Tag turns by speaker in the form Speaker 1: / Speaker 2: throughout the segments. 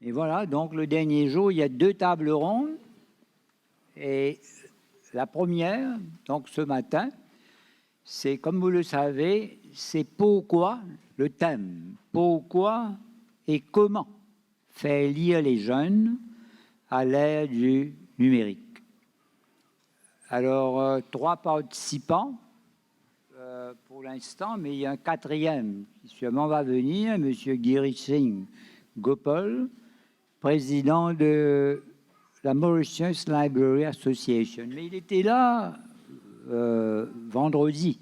Speaker 1: Et voilà, donc le dernier jour, il y a 2 tables rondes. Et la première, donc ce matin, c'est, comme vous le savez, c'est pourquoi, le thème, pourquoi et comment faire lire les jeunes à l'ère du numérique. Alors, 3 participants pour l'instant, mais il y a un 4e qui sûrement va venir, M. Giri Singh Gopal, président de la Mauritius Library Association. Mais il était là vendredi.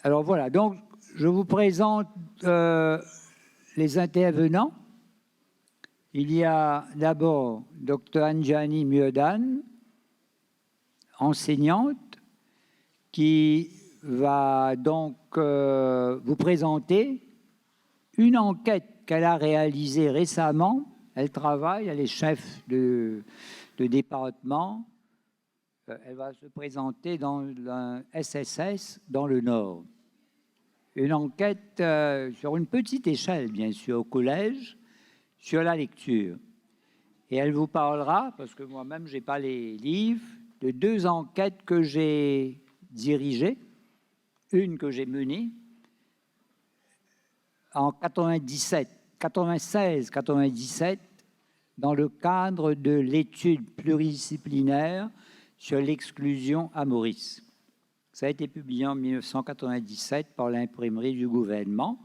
Speaker 1: Alors voilà, donc je vous présente les intervenants. Il y a d'abord Dr Anjani Myodan, enseignante, qui va donc vous présenter une enquête qu'elle a réalisée récemment. Elle travaille, elle est chef de département. Elle va se présenter dans un SSS dans le Nord. Une enquête sur une petite échelle, bien sûr, au collège, sur la lecture. Et elle vous parlera, parce que moi-même, je n'ai pas les livres, de 2 enquêtes que j'ai dirigées. Une que j'ai menée en 96-97, dans le cadre de l'étude pluridisciplinaire sur l'exclusion à Maurice. Ça a été publié en 1997 par l'imprimerie du gouvernement.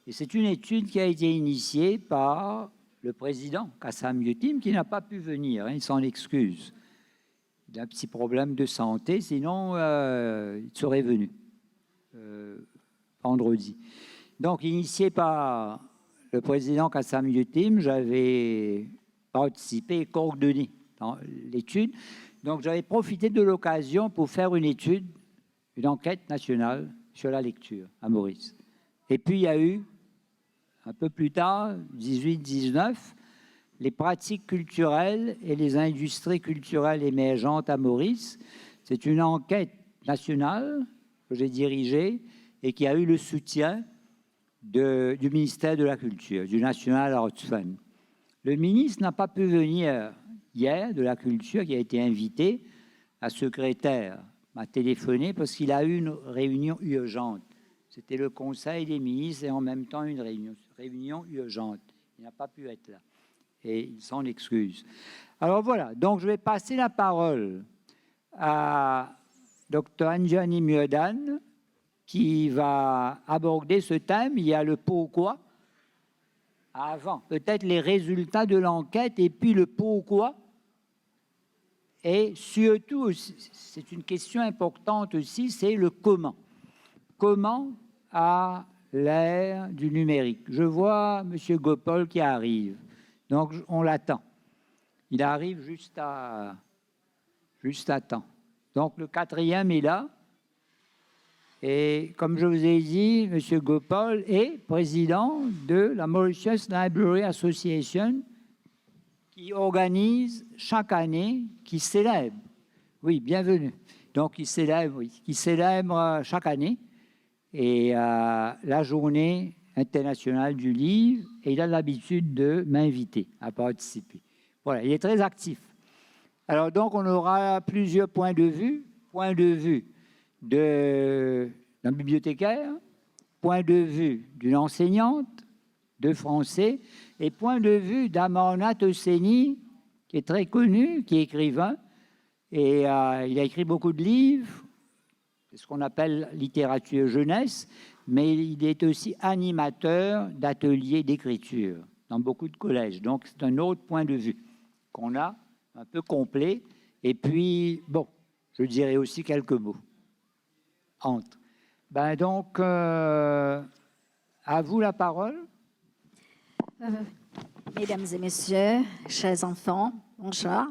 Speaker 1: Et c'est une étude qui a été initiée par le président Kassam Yutim, qui n'a pas pu venir, hein, il s'en excuse. Il a un petit problème de santé, sinon il serait venu vendredi. Donc, initié par le président Kassam Yutim, j'avais participé et coordonné dans l'étude. Donc, j'avais profité de l'occasion pour faire une étude, une enquête nationale sur la lecture à Maurice. Et puis, il y a eu, un peu plus tard, 18-19, les pratiques culturelles et les industries culturelles émergentes à Maurice. C'est une enquête nationale que j'ai dirigée et qui a eu le soutien du ministère de la Culture, du National Arts Fund. Le ministre n'a pas pu venir hier de la Culture, qui a été invité. La secrétaire m'a téléphoné parce qu'il a eu une réunion urgente. C'était le Conseil des ministres et en même temps une réunion urgente. Il n'a pas pu être là et il s'en excuse. Alors voilà, donc je vais passer la parole à Dr Anjani Myodan, qui va aborder ce thème. Il y a le pourquoi, avant, peut-être les résultats de l'enquête, et puis le pourquoi. Et surtout, c'est une question importante aussi, c'est le comment. Comment à l'ère du numérique? Je vois M. Gopal qui arrive, donc on l'attend. Il arrive juste à temps. Donc le 4e est là. Et comme je vous ai dit, M. Gopal est président de la Mauritius Library Association, qui organise chaque année, qui célèbre, oui, bienvenue, donc qui célèbre chaque année et la journée internationale du livre, et il a l'habitude de m'inviter à participer. Voilà, il est très actif. Alors donc on aura plusieurs points de vue d'un bibliothécaire, point de vue d'une enseignante de français et point de vue d'Amarnath Hosseini, qui est très connu, qui est écrivain, et il a écrit beaucoup de livres, c'est ce qu'on appelle littérature jeunesse, mais il est aussi animateur d'ateliers d'écriture dans beaucoup de collèges. Donc c'est un autre point de vue qu'on a, un peu complet. Et puis, bon, je dirais aussi quelques mots. Entre. Ben donc, à vous la parole.
Speaker 2: Mesdames et messieurs, chers enfants, bonjour.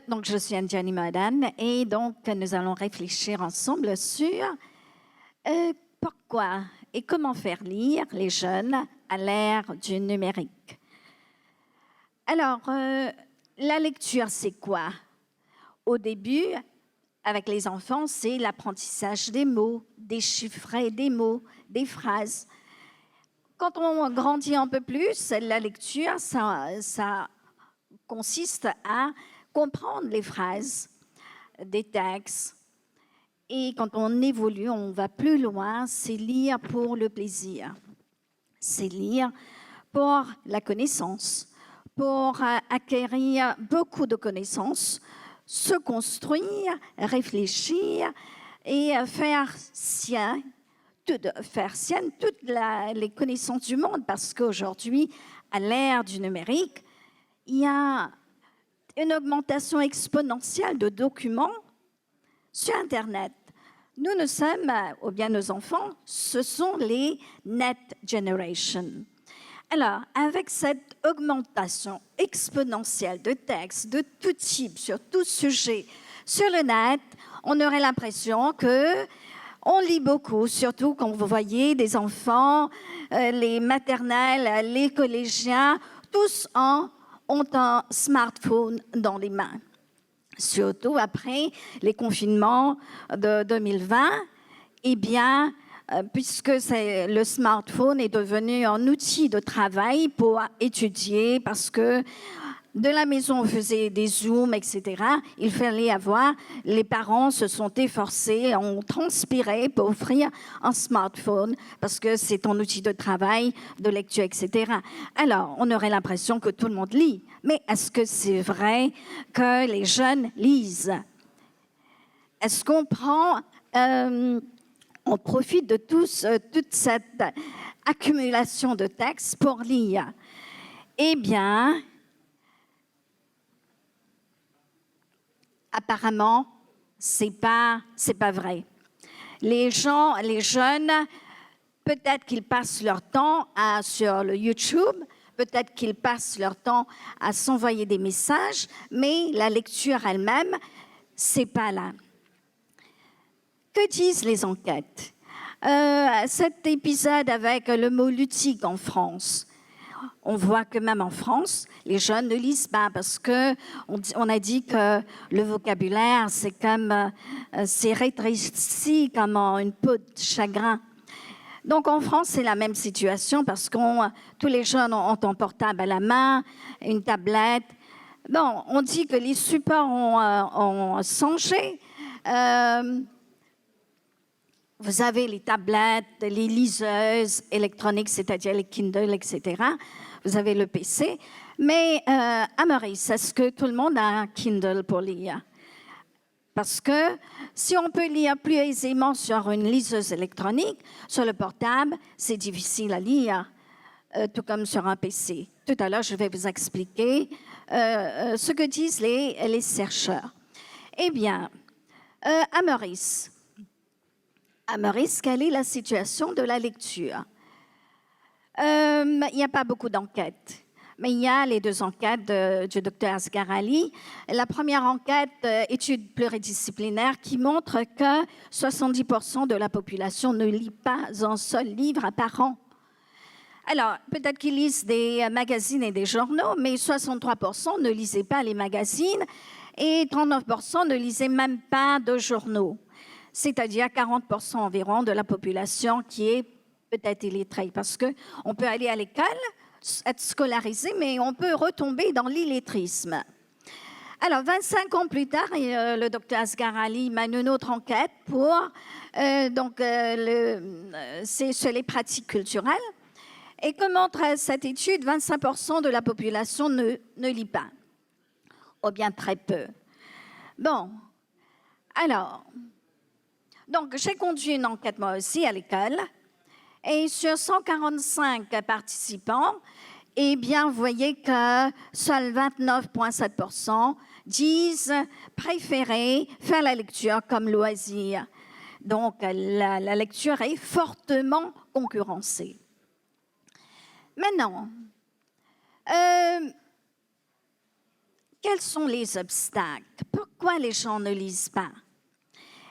Speaker 2: Donc, je suis Anjani Myodan et donc nous allons réfléchir ensemble sur pourquoi et comment faire lire les jeunes à l'ère du numérique. Alors, la lecture, c'est quoi? Au début, avec les enfants, c'est l'apprentissage des mots, déchiffrer des mots, des phrases. Quand on grandit un peu plus, la lecture, ça consiste à comprendre les phrases des textes. Et quand on évolue, on va plus loin, c'est lire pour le plaisir. C'est lire pour la connaissance, pour acquérir beaucoup de connaissances, se construire, réfléchir et faire sienne toutes les connaissances du monde, parce qu'aujourd'hui, à l'ère du numérique, il y a une augmentation exponentielle de documents sur Internet. Nous sommes, ou bien nos enfants, ce sont les Net Generation. Alors, avec cette augmentation exponentielle de textes de tout type, sur tout sujet, sur le net, on aurait l'impression qu'on lit beaucoup, surtout quand vous voyez des enfants, les maternelles, les collégiens, tous ont un smartphone dans les mains. Surtout après les confinements de 2020, eh bien, puisque le smartphone est devenu un outil de travail pour étudier, parce que de la maison, on faisait des Zooms, etc. Il fallait les parents se sont efforcés, ont transpiré pour offrir un smartphone, parce que c'est un outil de travail, de lecture, etc. Alors, on aurait l'impression que tout le monde lit. Mais est-ce que c'est vrai que les jeunes lisent? Est-ce qu'on on profite de toute cette accumulation de textes pour lire? Eh bien, apparemment, c'est pas vrai. Les jeunes, peut-être qu'ils passent leur temps sur le YouTube, peut-être qu'ils passent leur temps à s'envoyer des messages, mais la lecture elle-même, c'est pas là. Que disent les enquêtes? Cet épisode avec le mot ludique en France, on voit que même en France, les jeunes ne lisent pas, parce qu'on a dit que le vocabulaire, c'est rétréci comme une peau de chagrin. Donc en France, c'est la même situation, parce que tous les jeunes ont un portable à la main, une tablette. Bon, on dit que les supports ont changé. Vous avez les tablettes, les liseuses électroniques, c'est-à-dire les Kindle, etc. Vous avez le PC. Mais à Maurice, est-ce que tout le monde a un Kindle pour lire? Parce que si on peut lire plus aisément sur une liseuse électronique, sur le portable, c'est difficile à lire, tout comme sur un PC. Tout à l'heure, je vais vous expliquer ce que disent les chercheurs. Eh bien, à Maurice, quelle est la situation de la lecture? Il n'y a pas beaucoup d'enquêtes, mais il y a les 2 enquêtes du Dr Asghar-Ali. La première enquête, étude pluridisciplinaire, qui montre que 70% de la population ne lit pas un seul livre par an. Alors, peut-être qu'ils lisent des magazines et des journaux, mais 63% ne lisaient pas les magazines et 39% ne lisaient même pas de journaux. C'est-à-dire 40% environ de la population qui est peut-être illettrée, parce qu'on peut aller à l'école, être scolarisé, mais on peut retomber dans l'illettrisme. Alors, 25 ans plus tard, le docteur Asghar-Ali mène une autre enquête c'est sur les pratiques culturelles. Et que montre cette étude? 25% de la population ne lit pas, ou bien très peu. Bon, alors... Donc, j'ai conduit une enquête, moi aussi, à l'école. Et sur 145 participants, eh bien, vous voyez que seuls 29,7% disent préférer faire la lecture comme loisir. Donc, la lecture est fortement concurrencée. Maintenant, quels sont les obstacles? Pourquoi les gens ne lisent pas?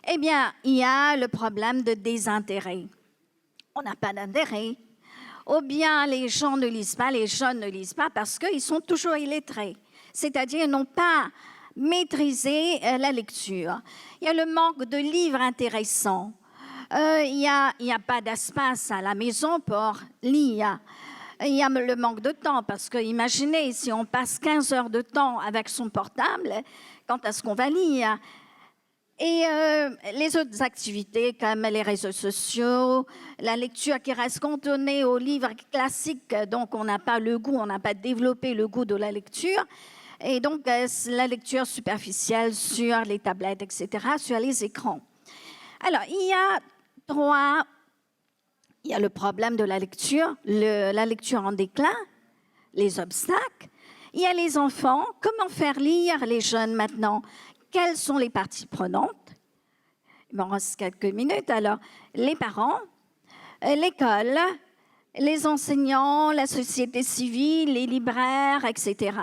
Speaker 2: Eh bien, il y a le problème de désintérêt. On n'a pas d'intérêt. Ou bien les gens ne lisent pas, les jeunes ne lisent pas parce qu'ils sont toujours illettrés. C'est-à-dire ils n'ont pas maîtrisé la lecture. Il y a le manque de livres intéressants. il n'y a pas d'espace à la maison pour lire. Il y a le manque de temps, parce que imaginez, si on passe 15 heures de temps avec son portable, quand est-ce qu'on va lire? Et les autres activités, comme les réseaux sociaux, la lecture qui reste cantonnée aux livres classiques, donc on n'a pas le goût, on n'a pas développé le goût de la lecture. Et donc, la lecture superficielle sur les tablettes, etc., sur les écrans. Alors, il y a le problème de la lecture en déclin, les obstacles. Il y a les enfants. Comment faire lire les jeunes maintenant? Quelles sont les parties prenantes? Il m'en reste quelques minutes. Alors, les parents, l'école, les enseignants, la société civile, les libraires, etc.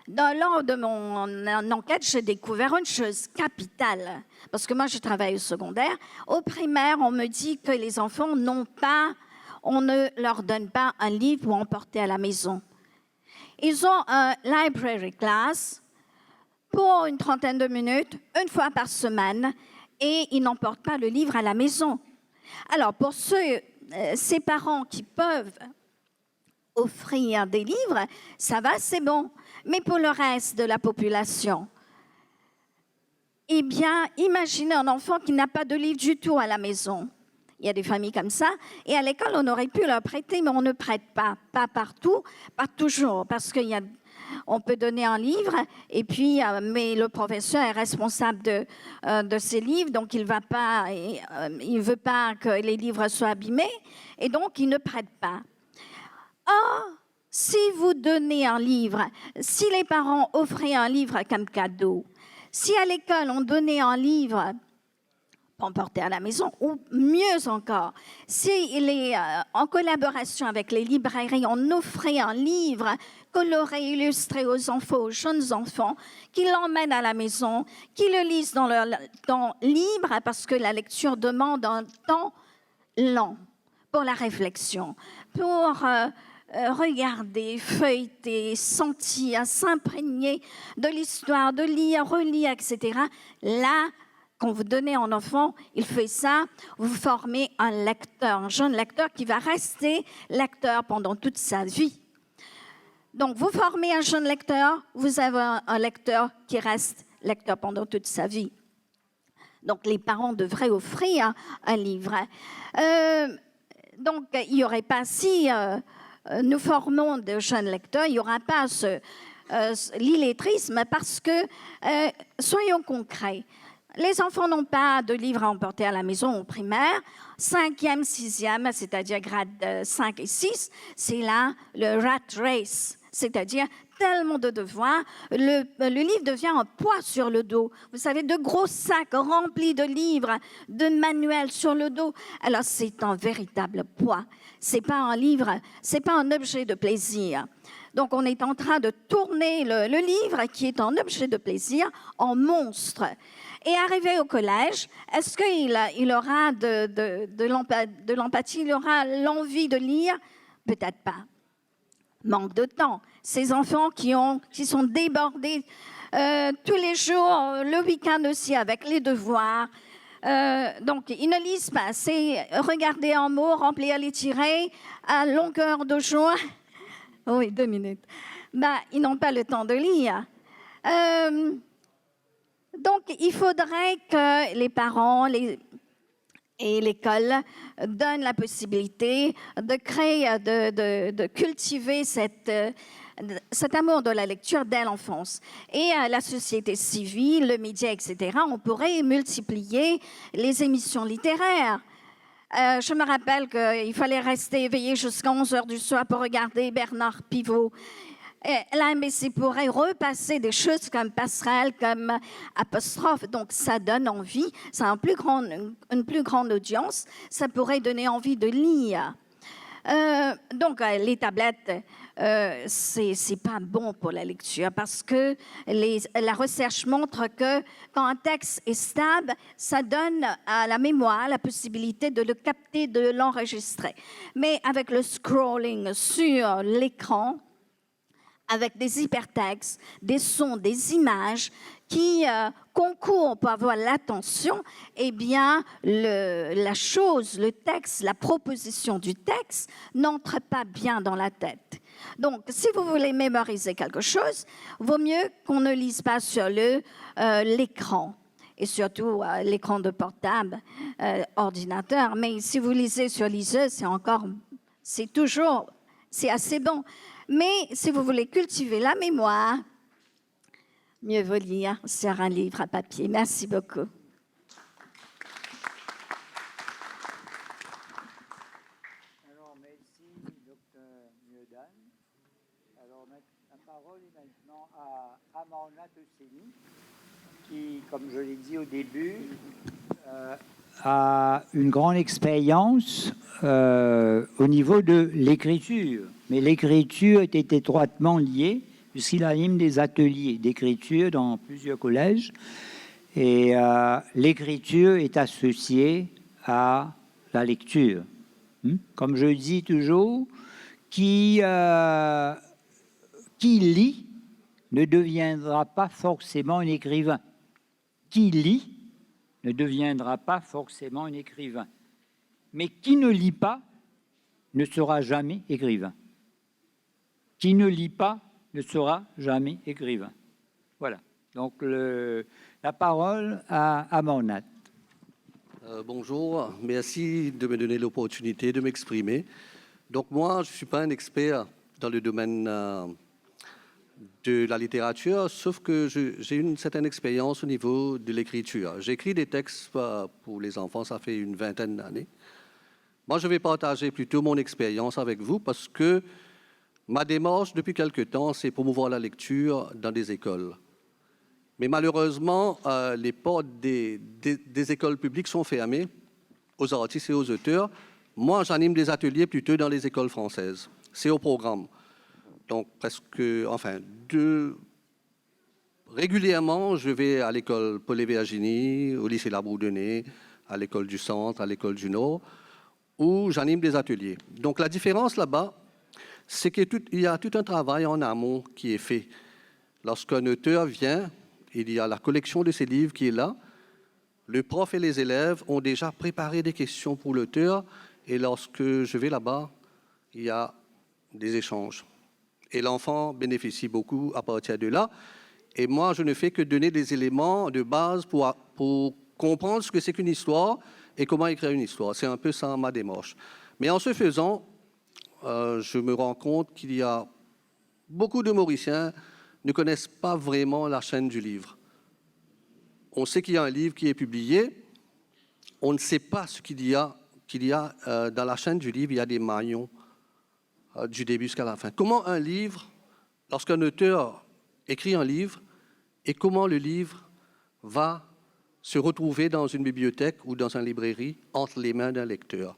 Speaker 2: Lors de mon enquête, j'ai découvert une chose capitale, parce que moi, je travaille au secondaire. Au primaire, on me dit que les enfants on ne leur donne pas un livre pour emporter à la maison. Ils ont un library class pour une trentaine de minutes, une fois par semaine, et ils n'emportent pas le livre à la maison. Alors, pour ces parents qui peuvent offrir des livres, ça va, c'est bon. Mais pour le reste de la population, eh bien, imaginez un enfant qui n'a pas de livre du tout à la maison. Il y a des familles comme ça. Et à l'école, on aurait pu leur prêter, mais on ne prête pas. Pas partout, pas toujours. Parce qu'on peut donner un livre, et puis, mais le professeur est responsable de ces livres, donc il ne veut pas que les livres soient abîmés, et donc il ne prête pas. Or, si vous donnez un livre, si les parents offraient un livre comme cadeau, si à l'école on donnait un livre pour emporter à la maison, ou mieux encore, si en collaboration avec les librairies, on offrait un livre coloré, illustré aux enfants, aux jeunes enfants, qui l'emmènent à la maison, qui le lisent dans leur temps libre, parce que la lecture demande un temps lent pour la réflexion, pour regarder, feuilleter, sentir, s'imprégner de l'histoire, de lire, relire, etc. Là, quand vous donnez un enfant, il fait ça, vous formez un lecteur, un jeune lecteur qui va rester lecteur pendant toute sa vie. Donc, vous formez un jeune lecteur, vous avez un lecteur qui reste lecteur pendant toute sa vie. Donc, les parents devraient offrir un livre. Donc, il n'y aurait pas si... nous formons de jeunes lecteurs, il n'y aura pas l'illettrisme parce que, soyons concrets, les enfants n'ont pas de livres à emporter à la maison au primaire. 5e, 6e, c'est-à-dire grade 5 et 6, c'est là le rat race, c'est-à-dire tellement de devoirs, le livre devient un poids sur le dos. Vous savez, de gros sacs remplis de livres, de manuels sur le dos. Alors, c'est un véritable poids. C'est pas un livre, c'est pas un objet de plaisir. Donc, on est en train de tourner le livre, qui est un objet de plaisir, en monstre. Et arrivé au collège, est-ce qu'il aura de l'empathie, il aura l'envie de lire? Peut-être pas. Manque de temps. Ces enfants qui sont débordés tous les jours, le week-end aussi, avec les devoirs. Donc, ils ne lisent pas. C'est regarder un mot, remplir les tirets à longueur de jour. Oui, 2 minutes. Ils n'ont pas le temps de lire. Donc, il faudrait que les parents et l'école donnent la possibilité de créer, de cultiver cet amour de la lecture dès l'enfance. Et la société civile, le média, etc., on pourrait multiplier les émissions littéraires. Je me rappelle qu'il fallait rester éveillé jusqu'à 11 heures du soir pour regarder Bernard Pivot. La MBC pourrait repasser des choses comme passerelle, comme apostrophe. Donc, ça donne envie. Ça a une plus grande audience. Ça pourrait donner envie de lire. Donc, les tablettes, c'est pas bon pour la lecture parce que la recherche montre que quand un texte est stable, ça donne à la mémoire la possibilité de le capter, de l'enregistrer. Mais avec le scrolling sur l'écran, avec des hypertextes, des sons, des images qui concourent pour avoir l'attention, eh bien, la chose, le texte, la proposition du texte n'entre pas bien dans la tête. Donc, si vous voulez mémoriser quelque chose, vaut mieux qu'on ne lise pas sur l'écran, et surtout l'écran de portable, ordinateur. Mais si vous lisez sur liseuse, c'est assez bon. Mais si vous voulez cultiver la mémoire, mieux vaut lire sur un livre à papier. Merci beaucoup.
Speaker 1: Alors, merci, Dr. Mieudane. Alors, la parole est maintenant à Amarnath Seni, qui, comme je l'ai dit au début, a une grande expérience au niveau de l'écriture. Mais l'écriture était étroitement liée, puisqu'il anime des ateliers d'écriture dans plusieurs collèges. Et l'écriture est associée à la lecture. Comme je dis toujours, qui lit ne deviendra pas forcément un écrivain. Qui lit ne deviendra pas forcément un écrivain. Mais qui ne lit pas ne sera jamais écrivain. Qui ne lit pas ne sera jamais écrivain. Voilà. Donc, la parole à Amarnath.
Speaker 3: Bonjour, merci de me donner l'opportunité de m'exprimer. Donc moi, je ne suis pas un expert dans le domaine de la littérature, sauf que j'ai une certaine expérience au niveau de l'écriture. J'écris des textes pour les enfants, ça fait une vingtaine d'années. Moi, je vais partager plutôt mon expérience avec vous parce que ma démarche depuis quelque temps, c'est promouvoir la lecture dans des écoles. Mais malheureusement, les portes des écoles publiques sont fermées aux artistes et aux auteurs. Moi, j'anime des ateliers plutôt dans les écoles françaises. C'est au programme. Donc, régulièrement, je vais à l'école Paul-et-Virginie, au lycée Labourdonnais, à l'école du Centre, à l'école du Nord, où j'anime des ateliers. Donc, la différence là-bas, c'est qu'il y a tout un travail en amont qui est fait. Lorsqu'un auteur vient, il y a la collection de ses livres qui est là. Le prof et les élèves ont déjà préparé des questions pour l'auteur. Et lorsque je vais là-bas, il y a des échanges. Et l'enfant bénéficie beaucoup à partir de là. Et moi, je ne fais que donner des éléments de base pour comprendre ce que c'est qu'une histoire et comment écrire une histoire. C'est un peu ça ma démarche. Mais en ce faisant, je me rends compte qu'il y a beaucoup de Mauriciens ne connaissent pas vraiment la chaîne du livre. On sait qu'il y a un livre qui est publié, on ne sait pas ce qu'il y a dans la chaîne du livre, il y a des maillons du début jusqu'à la fin. Comment un livre, lorsqu'un auteur écrit un livre, et comment le livre va se retrouver dans une bibliothèque ou dans une librairie entre les mains d'un lecteur.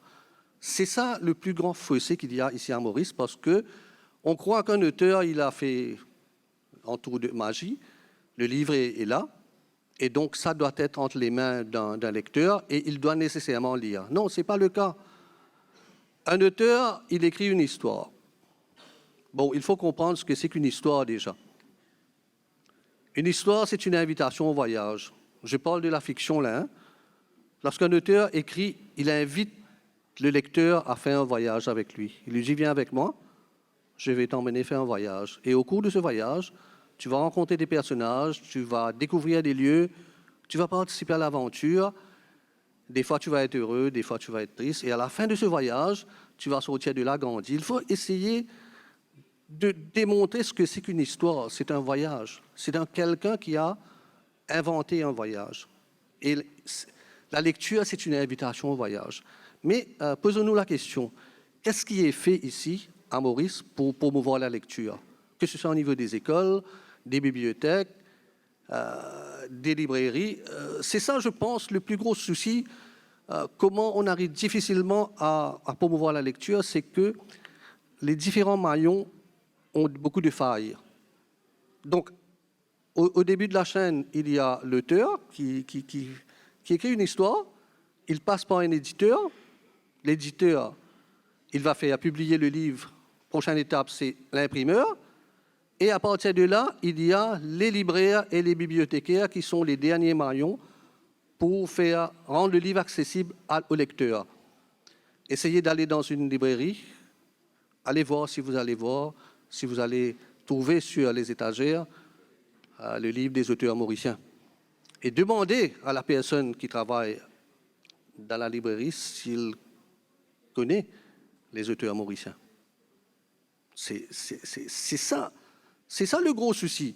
Speaker 3: C'est ça le plus grand fossé qu'il y a ici à Maurice, parce qu'on croit qu'un auteur, il a fait un tour de magie, le livre est là, et donc ça doit être entre les mains d'un lecteur, et il doit nécessairement lire. Non, ce n'est pas le cas. Un auteur, il écrit une histoire. Bon, il faut comprendre ce que c'est qu'une histoire déjà. Une histoire, c'est une invitation au voyage. Je parle de la fiction là. Hein. Lorsqu'un auteur écrit, il invite le lecteur à faire un voyage avec lui. Il lui dit, viens avec moi, je vais t'emmener faire un voyage. Et au cours de ce voyage, tu vas rencontrer des personnages, tu vas découvrir des lieux, tu vas participer à l'aventure. Des fois, tu vas être heureux, des fois, tu vas être triste. Et à la fin de ce voyage, tu vas sortir de là grandi. Il faut essayer de démontrer ce que c'est qu'une histoire. C'est un voyage. C'est quelqu'un qui a inventé un voyage. Et la lecture, c'est une invitation au voyage. Mais posons-nous la question, qu'est-ce qui est fait ici, à Maurice, pour promouvoir la lecture? Que ce soit au niveau des écoles, des bibliothèques, des librairies. C'est ça, je pense, le plus gros souci. Comment on arrive difficilement à promouvoir la lecture, c'est que les différents maillons ont beaucoup de failles. Donc, au début de la chaîne, il y a l'auteur qui écrit une histoire, il passe par un éditeur, l'éditeur, il va faire publier le livre, prochaine étape, c'est l'imprimeur, Et à partir de là, il y a les libraires et les bibliothécaires qui sont les derniers maillons pour rendre le livre accessible au lecteur. Essayez d'aller dans une librairie, allez voir, si vous allez trouver sur les étagères le livre des auteurs mauriciens. Et demandez à la personne qui travaille dans la librairie s'il connaît les auteurs mauriciens. C'est ça le gros souci.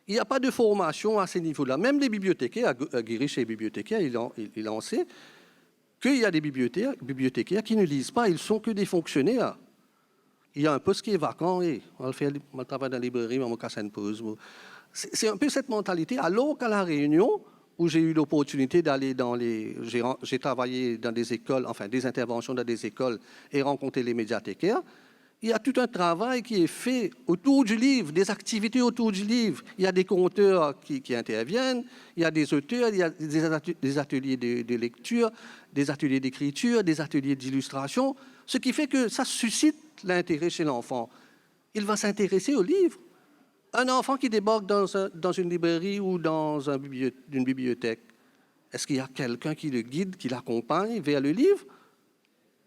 Speaker 3: Il n'y a pas de formation à ces niveaux-là. Même les bibliothécaires, Guéry chez les bibliothécaires, il en sait qu'il y a des bibliothécaires qui ne lisent pas, ils sont que des fonctionnaires. Il y a un poste qui est vacant et on va faire le travail dans la librairie, mais on va casser une pause. C'est un peu cette mentalité. Alors qu'à La Réunion, où j'ai eu l'opportunité d'aller j'ai travaillé dans des écoles, enfin des interventions dans des écoles et rencontré les médiathécaires, il y a tout un travail qui est fait autour du livre, des activités autour du livre. Il y a des conteurs qui interviennent, il y a des auteurs, il y a des ateliers de lecture, des ateliers d'écriture, des ateliers d'illustration, ce qui fait que ça suscite l'intérêt chez l'enfant. Il va s'intéresser au livre. Un enfant qui débarque dans une librairie ou dans une bibliothèque, est-ce qu'il y a quelqu'un qui le guide, qui l'accompagne vers le livre?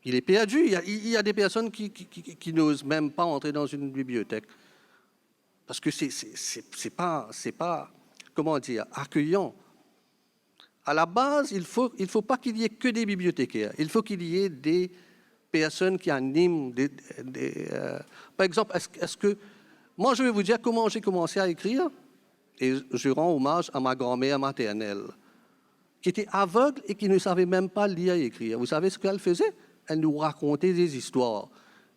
Speaker 3: Il est perdu. Il y a des personnes qui n'osent même pas entrer dans une bibliothèque parce que c'est pas comment dire, accueillant. À la base, il faut pas qu'il y ait que des bibliothécaires. Il faut qu'il y ait des personnes qui animent. Par exemple, est-ce que moi je vais vous dire comment j'ai commencé à écrire et je rends hommage à ma grand-mère maternelle qui était aveugle et qui ne savait même pas lire et écrire. Vous savez ce qu'elle faisait? Elle nous racontait des histoires.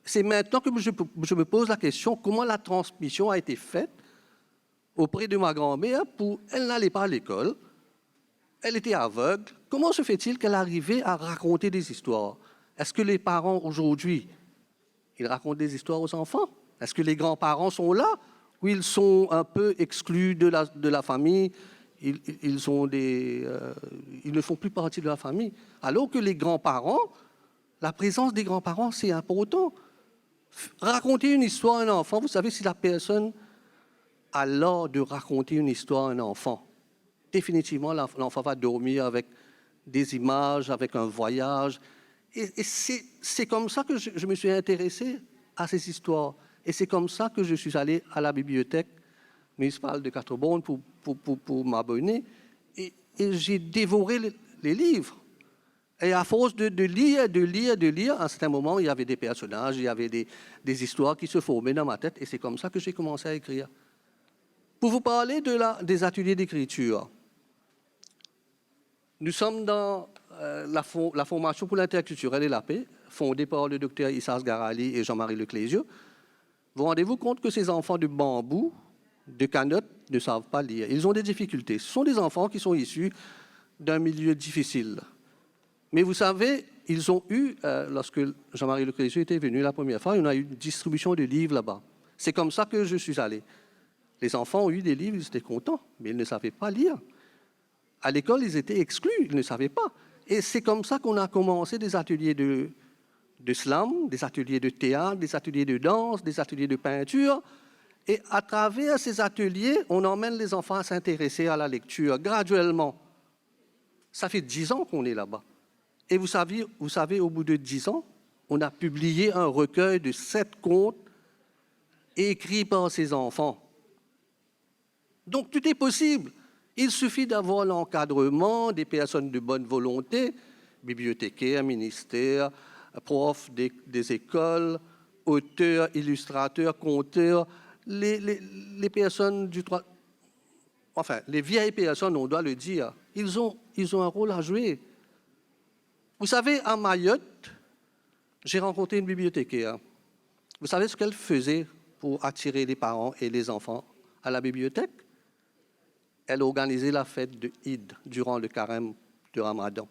Speaker 3: C'est maintenant que je me pose la question, comment la transmission a été faite auprès de ma grand-mère elle n'allait pas à l'école, elle était aveugle. Comment se fait-il qu'elle arrivait à raconter des histoires? Est-ce que les parents aujourd'hui, ils racontent des histoires aux enfants? Est-ce que les grands-parents sont là ou ils sont un peu exclus de la famille? Ils ne font plus partie de la famille. Alors que les grands-parents, la présence des grands-parents, c'est important. Raconter une histoire à un enfant, vous savez, si la personne a l'art de raconter une histoire à un enfant, définitivement, l'enfant va dormir avec des images, avec un voyage. Et c'est comme ça que je me suis intéressé à ces histoires. Et c'est comme ça que je suis allé à la bibliothèque municipale de Quatre-Bornes pour m'abonner. Et j'ai dévoré les livres. Et à force de lire, à un certain moment, il y avait des personnages, il y avait des histoires qui se formaient dans ma tête. Et c'est comme ça que j'ai commencé à écrire. Pour vous parler des ateliers d'écriture, nous sommes dans la formation pour l'interculturel et la paix, fondée par le docteur Issas Garali et Jean-Marie Leclésio. Vous rendez-vous compte que ces enfants de Bambou, de Canotte, ne savent pas lire. Ils ont des difficultés. Ce sont des enfants qui sont issus d'un milieu difficile. Mais vous savez, ils ont eu, lorsque Jean-Marie Leclésio était venu la première fois, on a eu une distribution de livres là-bas. C'est comme ça que je suis allé. Les enfants ont eu des livres, ils étaient contents, mais ils ne savaient pas lire. À l'école, ils étaient exclus, ils ne savaient pas. Et c'est comme ça qu'on a commencé des ateliers de slam, des ateliers de théâtre, des ateliers de danse, des ateliers de peinture. Et à travers ces ateliers, on emmène les enfants à s'intéresser à la lecture graduellement. Ça fait 10 ans qu'on est là-bas. Et vous savez, au bout de 10 ans, on a publié un recueil de 7 contes écrits par ces enfants. Donc tout est possible. Il suffit d'avoir l'encadrement des personnes de bonne volonté, bibliothécaires, ministères, profs des écoles, auteurs, illustrateurs, conteurs, les personnes du droit. Enfin, les vieilles personnes, on doit le dire, ils ont un rôle à jouer. Vous savez, à Mayotte, j'ai rencontré une bibliothécaire. Vous savez ce qu'elle faisait pour attirer les parents et les enfants à la bibliothèque? Elle organisait la fête de Eid durant le carême de Ramadan.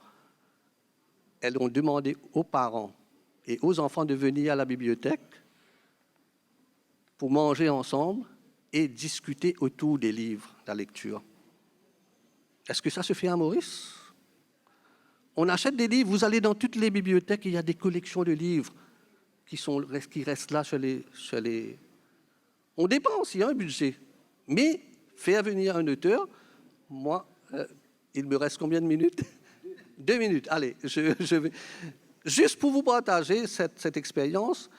Speaker 3: Elles ont demandé aux parents et aux enfants de venir à la bibliothèque pour manger ensemble et discuter autour des livres, de la lecture. Est-ce que ça se fait à Maurice? On achète des livres, vous allez dans toutes les bibliothèques, il y a des collections de livres qui restent là chez On dépense, il y a un budget. Mais faire venir un auteur, moi, il me reste combien de minutes? 2 minutes. Allez, je vais... Juste pour vous partager cette expérience,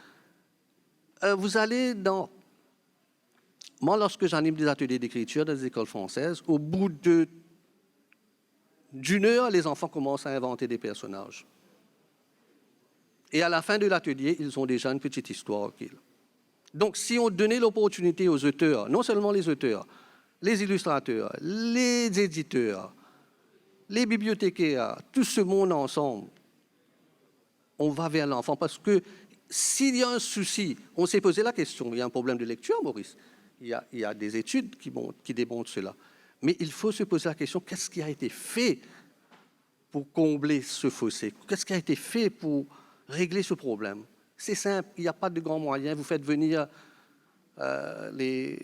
Speaker 3: vous allez dans... Moi, lorsque j'anime des ateliers d'écriture dans les écoles françaises, au bout d'une heure, les enfants commencent à inventer des personnages. Et à la fin de l'atelier, ils ont déjà une petite histoire. Donc, si on donnait l'opportunité aux auteurs, non seulement les auteurs, les illustrateurs, les éditeurs, les bibliothécaires, tout ce monde ensemble, on va vers l'enfant. Parce que s'il y a un souci, on s'est posé la question, il y a un problème de lecture, Maurice. Il y a des études qui démontrent cela. Mais il faut se poser la question, qu'est-ce qui a été fait pour combler ce fossé? Qu'est-ce qui a été fait pour régler ce problème? C'est simple, il n'y a pas de grands moyens. Vous faites venir les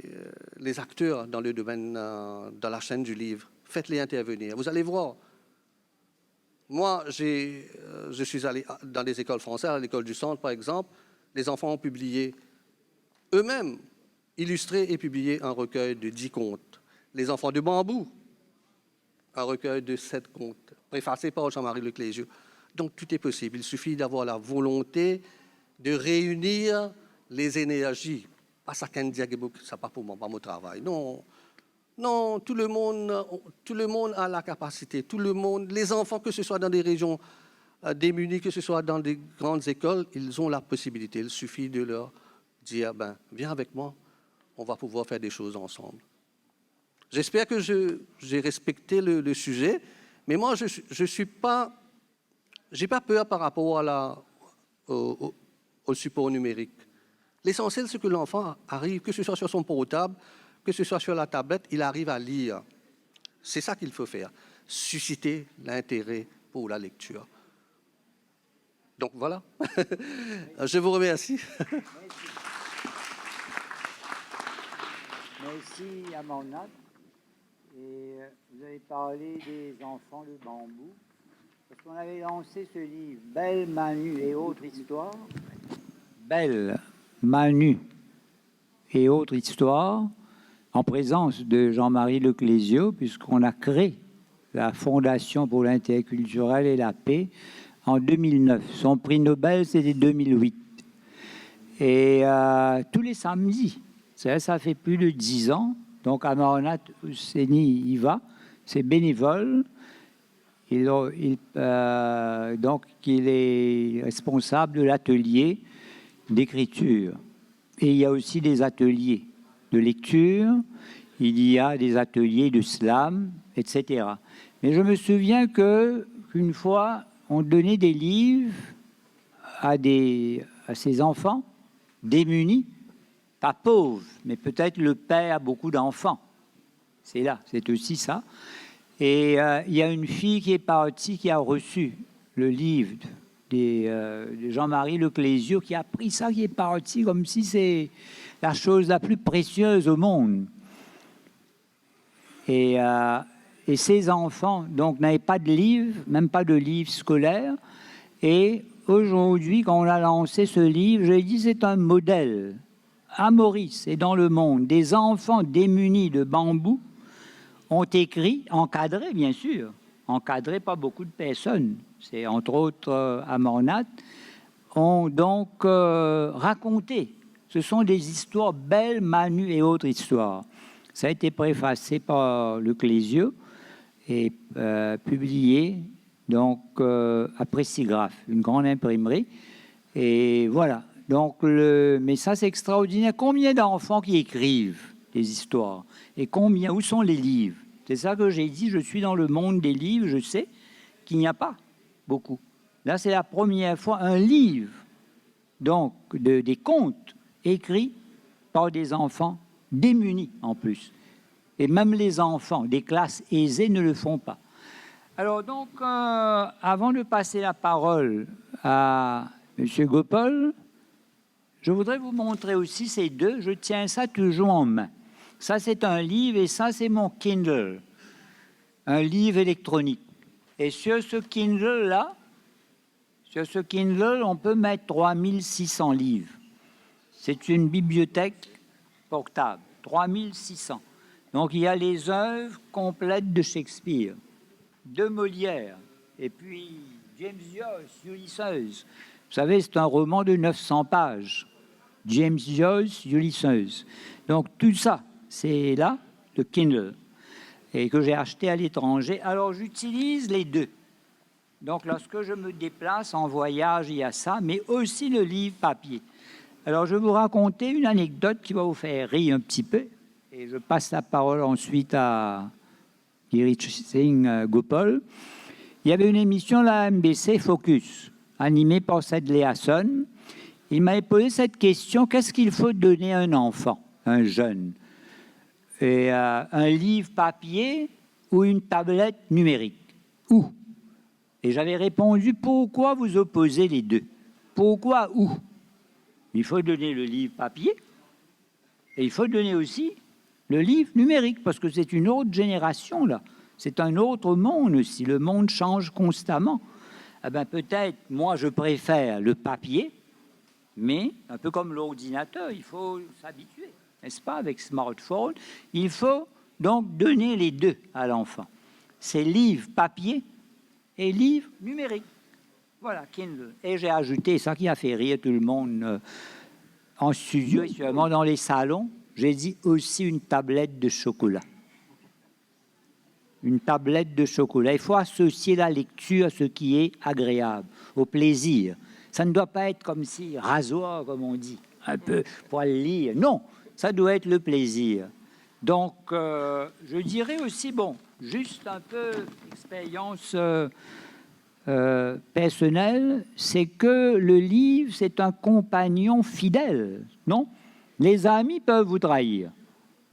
Speaker 3: acteurs dans le domaine, dans la chaîne du livre. Faites-les intervenir. Vous allez voir. Moi, je suis allé dans des écoles françaises, à l'école du Centre, par exemple. Les enfants ont publié eux-mêmes, illustré et publié un recueil de 10 contes. Les enfants de Bambou, un recueil de 7 contes, préfacé par Jean-Marie Leclésio. Donc, tout est possible. Il suffit d'avoir la volonté de réunir les énergies. Pas ça qu'un diagbook, ça pas pour moi, pas mon travail. Non, non, tout le monde a la capacité. Tout le monde, les enfants, que ce soit dans des régions démunies, que ce soit dans des grandes écoles, ils ont la possibilité. Il suffit de leur dire, viens avec moi, on va pouvoir faire des choses ensemble. J'espère que j'ai respecté le sujet, mais moi, je suis pas... J'ai pas peur par rapport au support numérique. L'essentiel, c'est que l'enfant arrive, que ce soit sur son portable, que ce soit sur la tablette, il arrive à lire. C'est ça qu'il faut faire, susciter l'intérêt pour la lecture. Donc voilà, je vous remercie.
Speaker 1: Merci à Amarnath. Et vous avez parlé des enfants de bambou. Parce qu'on avait lancé ce livre, Belle, Manu et autres histoires. Belle, Manu et autres histoires, en présence de Jean-Marie Leclésio, puisqu'on a créé la Fondation pour l'intérêt culturel et la paix en 2009. Son prix Nobel, c'était 2008. Et tous les samedis, ça fait plus de 10 ans, donc Amarnath Husseini y va, c'est bénévole. Donc, il est responsable de l'atelier d'écriture. Et il y a aussi des ateliers de lecture, il y a des ateliers de slam, etc. Mais je me souviens qu'une fois, on donnait des livres à ces enfants démunis, pas pauvres, mais peut-être le père a beaucoup d'enfants. C'est aussi ça. Et il y a une fille qui est partie, qui a reçu le livre de Jean-Marie Leclésio, qui a pris ça, qui est parti comme si c'est la chose la plus précieuse au monde. Et ces enfants, donc, n'avaient pas de livre, même pas de livre scolaire. Et aujourd'hui, quand on a lancé ce livre, je l'ai dit, c'est un modèle. À Maurice et dans le monde, des enfants démunis de bambou ont écrit, encadrés bien sûr, encadrés par beaucoup de personnes, c'est entre autres Amarnath, ont donc raconté. Ce sont des histoires belles, Manu et autres histoires. Ça a été préfacé par Leclésio et publié donc à Pressigraphe, une grande imprimerie. Et voilà. Donc, mais ça, c'est extraordinaire. Combien d'enfants qui écrivent des histoires? Et où sont les livres? C'est ça que j'ai dit, je suis dans le monde des livres, je sais qu'il n'y a pas beaucoup. Là, c'est la première fois un livre, donc des contes écrits par des enfants démunis en plus. Et même les enfants des classes aisées ne le font pas. Alors donc, avant de passer la parole à M. Gopal, je voudrais vous montrer aussi ces deux. Je tiens ça toujours en main. Ça, c'est un livre et ça, c'est mon Kindle, un livre électronique. Et sur ce Kindle-là, on peut mettre 3600 livres. C'est une bibliothèque portables, 3600. Donc, il y a les œuvres complètes de Shakespeare, de Molière, et puis James Joyce, Ulysses. Vous savez, c'est un roman de 900 pages. James Joyce, Ulysses. Donc, tout ça, c'est là, le Kindle, et que j'ai acheté à l'étranger. Alors, j'utilise les deux. Donc, lorsque je me déplace en voyage, il y a ça, mais aussi le livre papier. Alors, je vais vous raconter une anecdote qui va vous faire rire un petit peu. Et je passe la parole ensuite à Girish Singh Gopal. Il y avait une émission, la MBC Focus, animée par Sedley Hassan. Il m'avait posé cette question, qu'est-ce qu'il faut donner à un enfant, un jeune? Et, un livre papier ou une tablette numérique? Où? Et j'avais répondu, pourquoi vous opposez les deux? Pourquoi où? Il faut donner le livre papier et il faut donner aussi le livre numérique, parce que c'est une autre génération, là. C'est un autre monde aussi. Le monde change constamment. Eh bien, peut-être, moi, je préfère le papier, mais un peu comme l'ordinateur, il faut s'habituer, n'est-ce pas, avec smartphone. Il faut donc donner les deux à l'enfant. C'est livre papier et livre numérique. Voilà, Kindle. Et j'ai ajouté ça qui a fait rire tout le monde en studio et sûrement dans les salons. J'ai dit aussi une tablette de chocolat. Une tablette de chocolat. Il faut associer la lecture à ce qui est agréable, au plaisir. Ça ne doit pas être comme si rasoir, comme on dit, un peu pour aller lire. Non, ça doit être le plaisir. Donc, je dirais aussi, bon, juste un peu d'expérience personnelle, c'est que le livre, c'est un compagnon fidèle, non? Les amis peuvent vous trahir,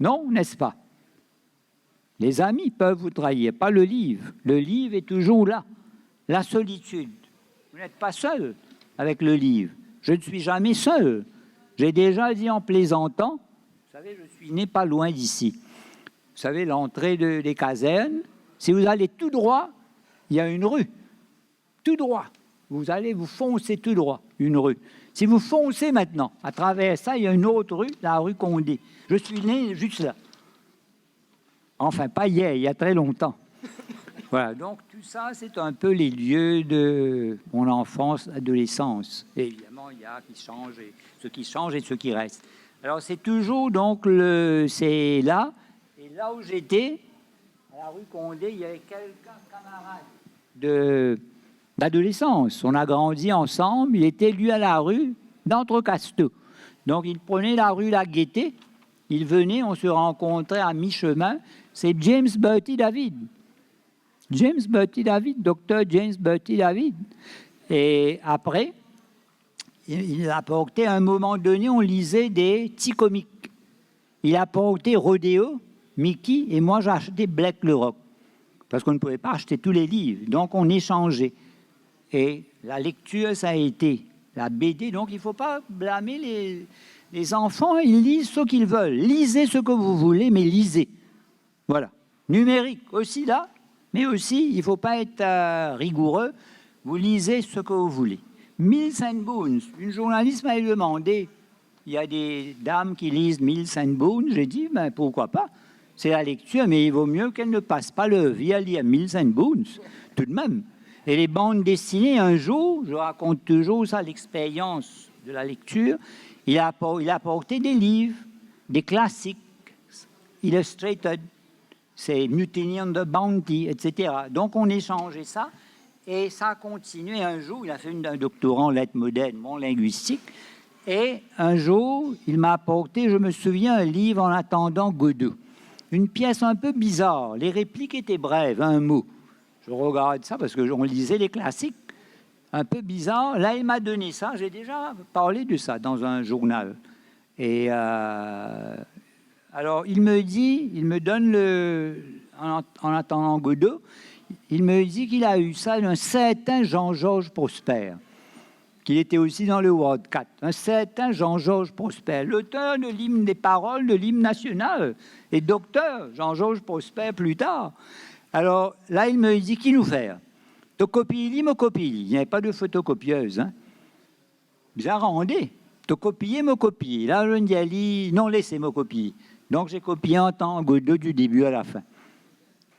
Speaker 1: non, n'est-ce pas? Les amis peuvent vous trahir, pas le livre. Le livre est toujours là. La solitude. Vous n'êtes pas seul avec le livre. Je ne suis jamais seul. J'ai déjà dit en plaisantant, vous savez, je suis né pas loin d'ici. Vous savez, l'entrée des casernes, si vous allez tout droit, il y a une rue. Tout droit. Vous allez vous foncer tout droit, une rue. Si vous foncez maintenant, à travers ça, il y a une autre rue, la rue Condé. Je suis né juste là. Enfin, pas hier, il y a très longtemps. Voilà, donc tout ça, c'est un peu les lieux de mon enfance, adolescence. Et évidemment, il y a ceux qui changent et ceux qui restent. Alors, c'est toujours, donc, c'est là. Et là où j'étais, à la rue Condé, il y avait quelques camarades d'adolescence. On a grandi ensemble. Il était, lui, à la rue d'Entrecasteaux. Donc, il prenait la rue La Gaîté. Il venait, on se rencontrait à mi-chemin. C'est James Bertie David. James Bertie David, docteur James Bertie David. Et après, il a apporté, à un moment donné, on lisait des petits comiques. Il a apporté Rodéo, Mickey, et moi, j'ai acheté Black le Rock. Parce qu'on ne pouvait pas acheter tous les livres. Donc, on échangeait. Et la lecture, ça a été la BD. Donc, il ne faut pas blâmer les enfants. Ils lisent ce qu'ils veulent. Lisez ce que vous voulez, mais lisez. Voilà. Numérique aussi, là. Mais aussi, il ne faut pas être rigoureux. Vous lisez ce que vous voulez. Mills and Boons. Une journaliste m'avait demandé, il y a des dames qui lisent Mills and Boons. J'ai dit, ben, pourquoi pas? C'est la lecture, mais il vaut mieux qu'elle ne passe pas leur vie à lire Mills and Boons, tout de même. Et les bandes dessinées, un jour, je raconte toujours ça, l'expérience de la lecture, il a apporté des livres, des classiques, illustrated, c'est Mutiny on the Bounty, etc. Donc, on échangeait ça, et ça a continué. Un jour, il a fait un doctorat en lettres modernes, en linguistique, et un jour, il m'a apporté, je me souviens, un livre En attendant Godot. Une pièce un peu bizarre. Les répliques étaient brèves, un mot. Je regarde ça parce qu'on lisait les classiques. Un peu bizarre. Là, il m'a donné ça. J'ai déjà parlé de ça dans un journal. Et alors, il me donne en attendant Godot, il me dit qu'il a eu ça d'un certain Jean-Georges Prosper, qu'il était aussi dans le Word 4. Un certain Jean-Georges Prosper, l'auteur de l'hymne des paroles de l'hymne national, et docteur Jean-Georges Prosper plus tard. Alors là, il me dit, qui nous fait? Tu copies, me copie. Il n'y avait pas de photocopieuse. Hein. Bien rendé. de copier, me copier. Là, je me dis, non, laissez-moi copier. Donc, j'ai copié en tango 2 du début à la fin.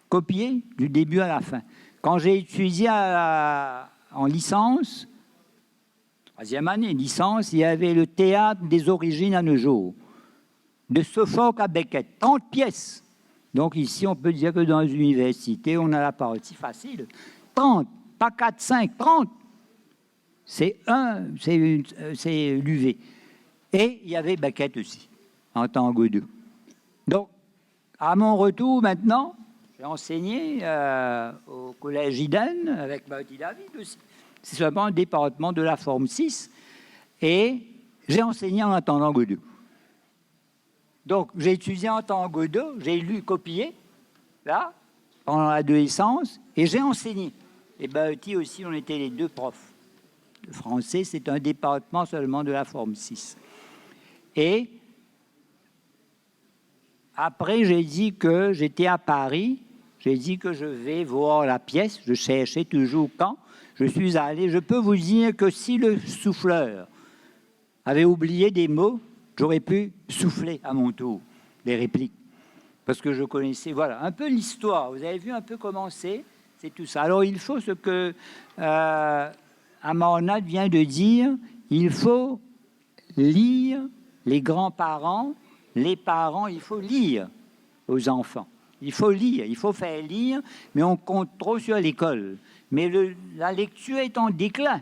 Speaker 1: Copier du début à la fin. Quand j'ai étudié en licence, 3e année, licence, il y avait le théâtre des origines à nos jours, de Sophocle à Beckett, 30 pièces. Donc ici, on peut dire que dans une université, on a la partie facile. 30, pas 4, 5, 30. C'est l'UV. Et il y avait Beckett aussi, en tango 2. Donc, à mon retour maintenant, j'ai enseigné au collège Iden avec Marty David aussi. C'est seulement un département de la forme 6. Et j'ai enseigné en tango 2. Donc, j'ai étudié en tango 2, j'ai lu, copié, là, pendant l'adolescence, et j'ai enseigné. Et Marty aussi, on était les 2 profs. Le français, c'est un département seulement de la forme 6. Et après, j'ai dit que j'étais à Paris. J'ai dit que je vais voir la pièce. Je cherchais toujours quand. Je suis allé. Je peux vous dire que si le souffleur avait oublié des mots, j'aurais pu souffler à mon tour des répliques. Parce que je connaissais, voilà, un peu l'histoire. Vous avez vu un peu comment c'est tout ça. Alors, il faut ce que Amarnath vient de dire. Il faut lire les grands-parents, les parents, il faut lire aux enfants. Il faut lire, il faut faire lire, mais on compte trop sur l'école. Mais la lecture est en déclin.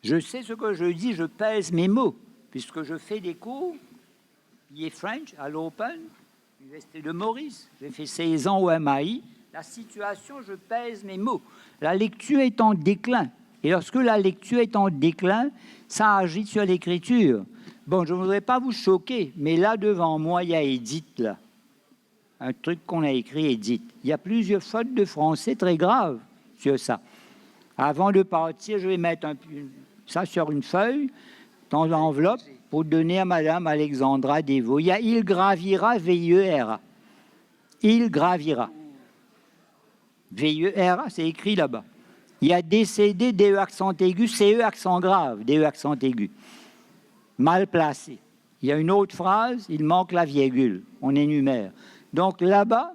Speaker 1: Je sais ce que je dis, je pèse mes mots, puisque je fais des cours, BA French à l'Open, l'Université de Maurice, j'ai fait 16 ans au MAI. La situation, je pèse mes mots. La lecture est en déclin. Et lorsque la lecture est en déclin, ça agit sur l'écriture. Bon, je ne voudrais pas vous choquer, mais là, devant moi, il y a Edith, là. Un truc qu'on a écrit, Edith. Il y a plusieurs fautes de français très graves sur ça. Avant de partir, je vais mettre ça sur une feuille, dans l'enveloppe, pour donner à Madame Alexandra Devaux. Il y a « Il gravira » V-I-E-R-A. Il gravira. V-I-E-R-A, c'est écrit là-bas. Il y a décédé, D-E accent aigu, C-E accent grave, D-E accent aigu. Mal placé. Il y a une autre phrase, il manque la virgule. On énumère. Donc là-bas,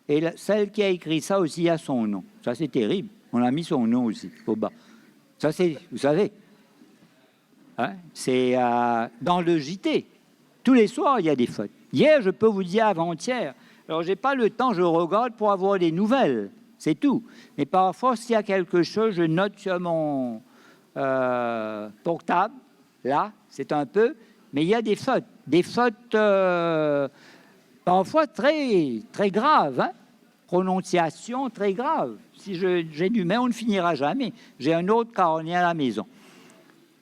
Speaker 1: et celle qui a écrit ça aussi a son nom. Ça, c'est terrible. On a mis son nom aussi au bas. Ça, c'est, vous savez, hein, c'est dans le JT. Tous les soirs, il y a des fautes. Hier, je peux vous dire avant-hier. Alors, je n'ai pas le temps, je regarde pour avoir des nouvelles. C'est tout. Mais parfois, s'il y a quelque chose, je note sur mon portable. Là, c'est un peu. Mais il y a des fautes. Des fautes parfois très, très graves. Hein? Prononciation très grave. Si j'énumère, on ne finira jamais. J'ai un autre carnet à la maison.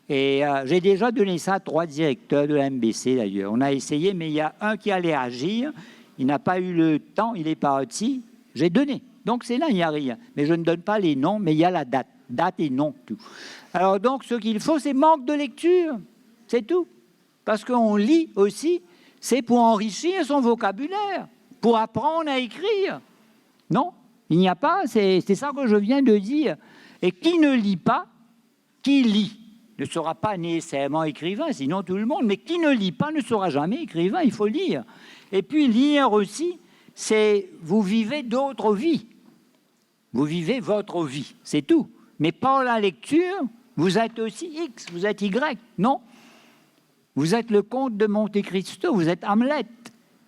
Speaker 1: Et j'ai déjà donné ça à 3 directeurs de la MBC, d'ailleurs. On a essayé, mais il y a un qui allait agir. Il n'a pas eu le temps, il est parti. J'ai donné. Donc, c'est là, il n'y a rien. Mais je ne donne pas les noms, mais il y a la date. Date et nom, tout. Alors, donc, ce qu'il faut, c'est manque de lecture. C'est tout. Parce qu'on lit aussi, c'est pour enrichir son vocabulaire, pour apprendre à écrire. Non, il n'y a pas, c'est ça que je viens de dire. Et qui ne lit pas, qui lit, ne sera pas nécessairement écrivain, sinon tout le monde. Mais qui ne lit pas ne sera jamais écrivain, il faut lire. Et puis lire aussi, c'est vous vivez d'autres vies. Vous vivez votre vie, c'est tout. Mais par la lecture, vous êtes aussi X, vous êtes Y, non? Vous êtes le comte de Monte Cristo, vous êtes Hamlet.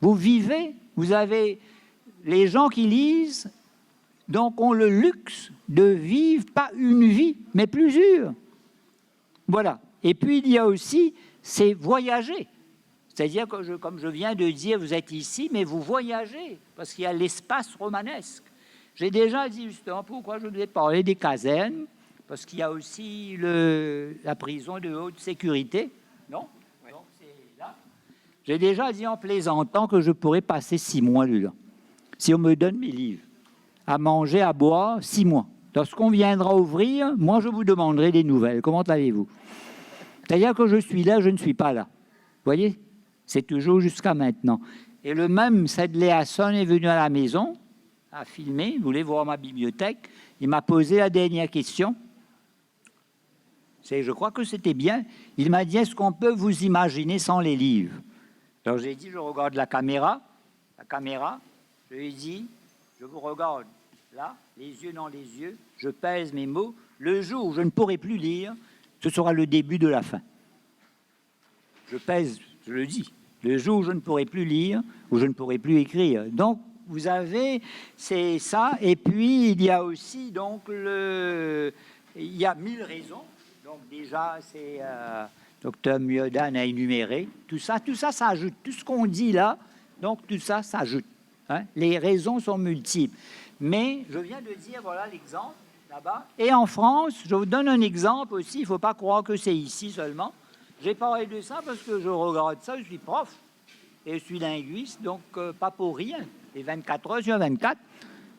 Speaker 1: Vous vivez, vous avez les gens qui lisent, donc ont le luxe de vivre pas une vie, mais plusieurs. Voilà. Et puis il y a aussi, c'est voyager. C'est-à-dire que, comme je viens de dire, vous êtes ici, mais vous voyagez, parce qu'il y a l'espace romanesque. J'ai déjà dit justement pourquoi je devais parler des casernes, parce qu'il y a aussi la prison de haute sécurité, non? Oui. Donc c'est là. J'ai déjà dit en plaisantant que je pourrais passer 6 mois dedans, si on me donne mes livres, à manger, à boire, 6 mois. Lorsqu'on viendra ouvrir, moi je vous demanderai des nouvelles. Comment allez-vous? C'est-à-dire que je suis là, je ne suis pas là. Vous voyez? C'est toujours jusqu'à maintenant. Et le même Sedley Hasson est venu à la maison, a filmé, il voulait voir ma bibliothèque. Il m'a posé la dernière question. Je crois que c'était bien. Il m'a dit, est-ce qu'on peut vous imaginer sans les livres? Alors j'ai dit, je regarde la caméra, je lui ai dit, je vous regarde là, les yeux dans les yeux, je pèse mes mots. Le jour où je ne pourrai plus lire, ce sera le début de la fin. Je pèse, je le dis, le jour où je ne pourrai plus lire, où je ne pourrai plus écrire. Donc, vous avez, c'est ça. Et puis, il y a aussi, donc, il y a 1000 raisons. Donc, déjà, c'est Dr. Myodan a énuméré. Tout ça, ça ajoute. Tout ce qu'on dit là, donc, tout ça s'ajoute. Hein? Les raisons sont multiples. Mais, je viens de dire, voilà l'exemple, là-bas. Et en France, je vous donne un exemple aussi. Il ne faut pas croire que c'est ici seulement. J'ai parlé de ça parce que je regarde ça, je suis prof et je suis linguiste, donc pas pour rien. Les 24 heures sur 24,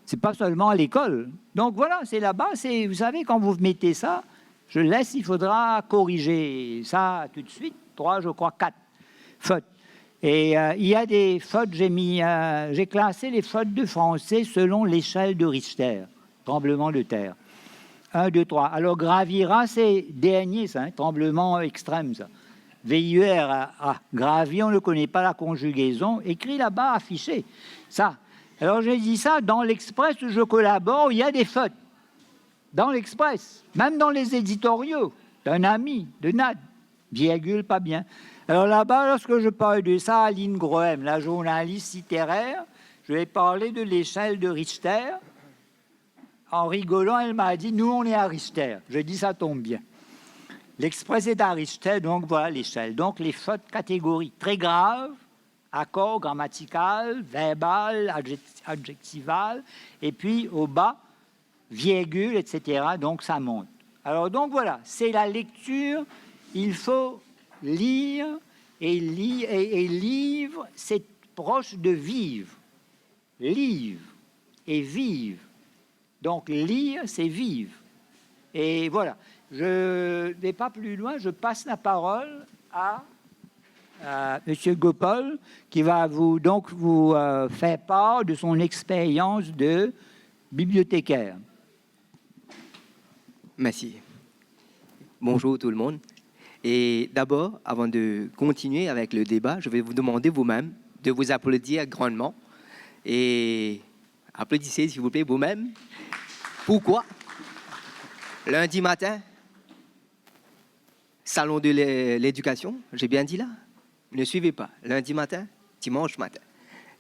Speaker 1: c'est pas seulement à l'école. Donc voilà, c'est là-bas, vous savez, quand vous mettez ça, je laisse, il faudra corriger ça tout de suite. 3, je crois, 4 fautes. Et il y a des fautes, j'ai classé les fautes de français selon l'échelle de Richter, tremblement de terre. 1, 2, 3. Alors, gravira, c'est dernier, ça, hein, tremblement extrême, ça. VIER, gravi, on ne connaît pas la conjugaison. Écrit là-bas, affiché. Ça. Alors, j'ai dit ça, dans l'Express où je collabore, il y a des fautes. Dans l'Express, même dans les éditoriaux d'un ami, de Nad. Virgule, pas bien. Alors là-bas, lorsque je parle de ça, Aline Grohem, la journaliste littéraire, je vais parler de l'échelle de Richter. En rigolant, elle m'a dit, nous, on est à Richter. Je dis, ça tombe bien. L'Express est à Richter, donc voilà l'échelle. Donc, les fautes catégories très graves, accord grammatical, verbal, adjectival, et puis au bas, virgule, etc. Donc, ça monte. Alors, donc voilà, c'est la lecture. Il faut lire, et livre, c'est proche de vivre. Livre et vivre. Donc, lire, c'est vivre. Et voilà. Je ne vais pas plus loin. Je passe la parole à M. Gopal, qui va vous faire part de son expérience de bibliothécaire.
Speaker 4: Merci. Bonjour tout le monde. Et d'abord, avant de continuer avec le débat, je vais vous demander vous-même de vous applaudir grandement. Et applaudissez, s'il vous plaît, vous-même. Pourquoi? Lundi matin, salon de l'éducation, j'ai bien dit là? Ne suivez pas. Lundi matin, dimanche matin.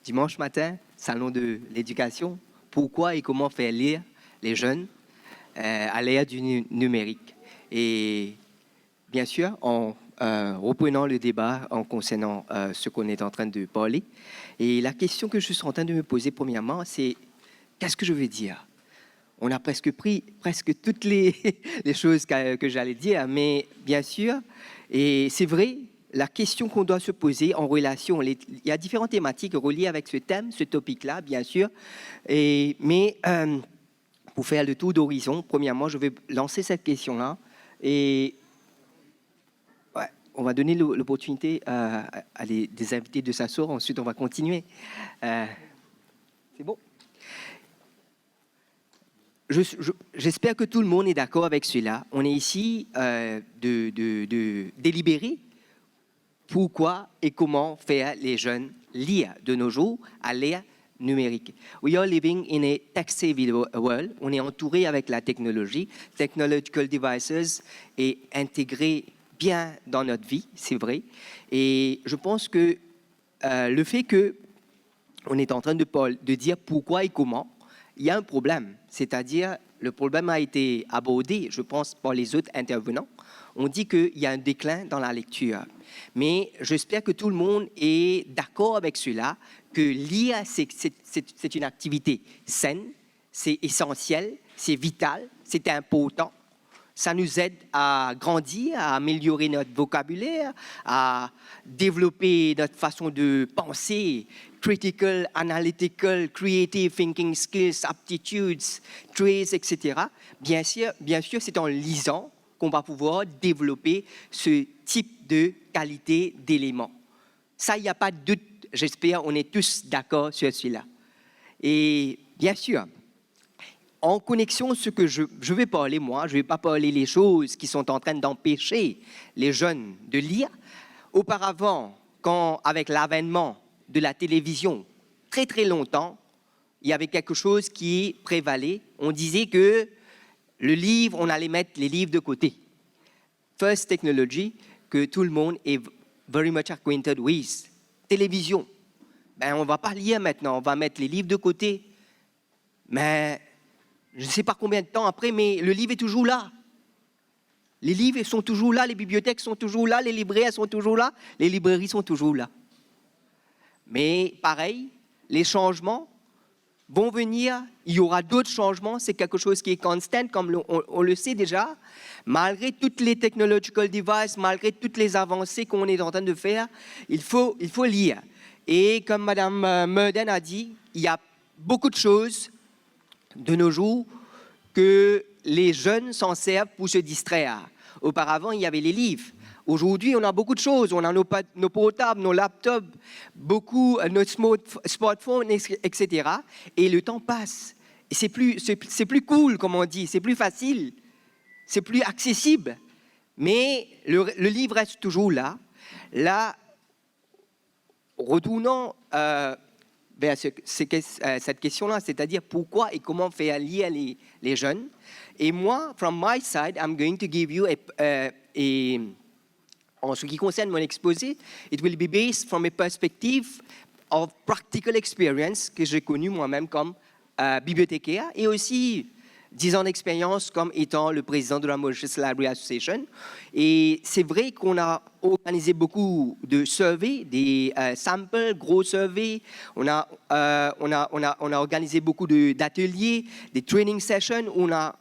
Speaker 4: Dimanche matin, salon de l'éducation. Pourquoi et comment faire lire les jeunes à l'ère du numérique? Et bien sûr, en reprenant le débat en concernant ce qu'on est en train de parler. Et la question que je suis en train de me poser premièrement, c'est qu'est-ce que je veux dire? On a presque pris toutes les choses que j'allais dire, mais bien sûr, et c'est vrai, la question qu'on doit se poser en relation, il y a différentes thématiques reliées avec ce thème, ce topic-là, bien sûr, mais pour faire le tour d'horizon, premièrement, je vais lancer cette question-là, et ouais, on va donner l'opportunité à des invités de s'asseoir, ensuite on va continuer. C'est bon? J'espère que tout le monde est d'accord avec cela. On est ici de délibérer pourquoi et comment faire les jeunes lire de nos jours à l'ère numérique. We are living in a tech-savvy world. On est entouré avec la technologie, technological devices, et intégré bien dans notre vie, c'est vrai. Et je pense que le fait qu'on est en train de dire pourquoi et comment, il y a un problème, c'est-à-dire le problème a été abordé, je pense, par les autres intervenants. On dit qu'il y a un déclin dans la lecture. Mais j'espère que tout le monde est d'accord avec cela, que lire, c'est une activité saine, c'est essentiel, c'est vital, c'est important. Ça nous aide à grandir, à améliorer notre vocabulaire, à développer notre façon de penser, critical, analytical, creative thinking skills, aptitudes, traits, etc. Bien sûr, c'est en lisant qu'on va pouvoir développer ce type de qualité d'éléments. Ça, il n'y a pas de doute. J'espère on est tous d'accord sur celui-là. Et bien sûr, en connexion ce que je vais parler, moi, je ne vais pas parler les choses qui sont en train d'empêcher les jeunes de lire. Auparavant, avec l'avènement de la télévision, très très longtemps, il y avait quelque chose qui prévalait. On disait que le livre, on allait mettre les livres de côté. First technology que tout le monde est very much acquainted with. Télévision. Ben, on ne va pas lire maintenant, on va mettre les livres de côté. Mais je ne sais pas combien de temps après, mais le livre est toujours là. Les livres sont toujours là, les bibliothèques sont toujours là, les libraires sont toujours là, les librairies sont toujours là. Mais pareil, les changements vont venir, il y aura d'autres changements, c'est quelque chose qui est constant, comme on le sait déjà. Malgré toutes les technological devices, malgré toutes les avancées qu'on est en train de faire, il faut lire. Et comme Mme Meurden a dit, il y a beaucoup de choses de nos jours que les jeunes s'en servent pour se distraire. Auparavant, il y avait les livres. Aujourd'hui, on a beaucoup de choses. On a nos portables, nos laptops, nos smartphones, etc. Et le temps passe. Et c'est plus cool, comme on dit. C'est plus facile. C'est plus accessible. Mais le livre reste toujours là. Là, retournons vers cette question-là, c'est-à-dire pourquoi et comment faire lire les jeunes. Et moi, from my side, I'm going to give you en ce qui concerne mon exposé, it will be based from a perspective of practical experience que j'ai connu moi-même comme bibliothécaire et aussi 10 ans d'expérience comme étant le président de la Mauritius Library Association. Et c'est vrai qu'on a organisé beaucoup de surveys, des samples, gros surveys. On a organisé beaucoup d'ateliers, des training sessions. On a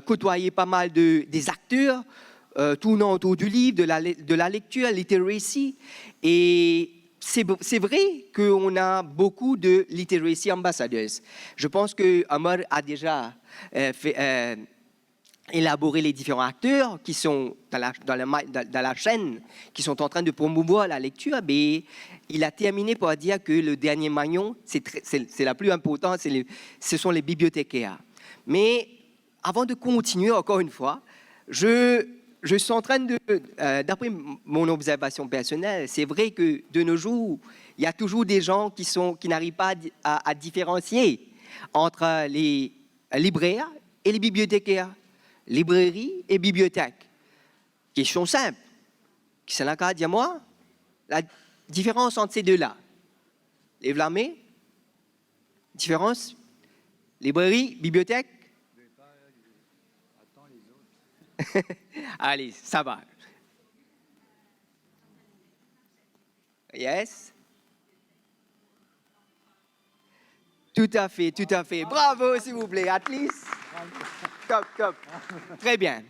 Speaker 4: côtoyé pas mal des acteurs tournant autour du livre, de la lecture, literacy. Et c'est vrai qu'on a beaucoup de literacy ambassadors. Je pense que Amar a déjà élaboré les différents acteurs qui sont dans la chaîne, qui sont en train de promouvoir la lecture. Mais il a terminé par dire que le dernier maillon, c'est la plus importante, ce sont les bibliothécaires. Mais avant de continuer, encore une fois, je suis en train d'après mon observation personnelle, c'est vrai que de nos jours, il y a toujours des gens qui n'arrivent pas à différencier entre les libraires et les bibliothécaires, librairie et bibliothèque. Question simple. Qui c'est là qu'à dire moi? La différence entre ces deux-là. Lève la main. Différence? Librairie, bibliothèque? Allez, ça va. Yes. Tout à fait, tout à fait. Bravo, s'il vous plaît. At least. Top, top. Très bien.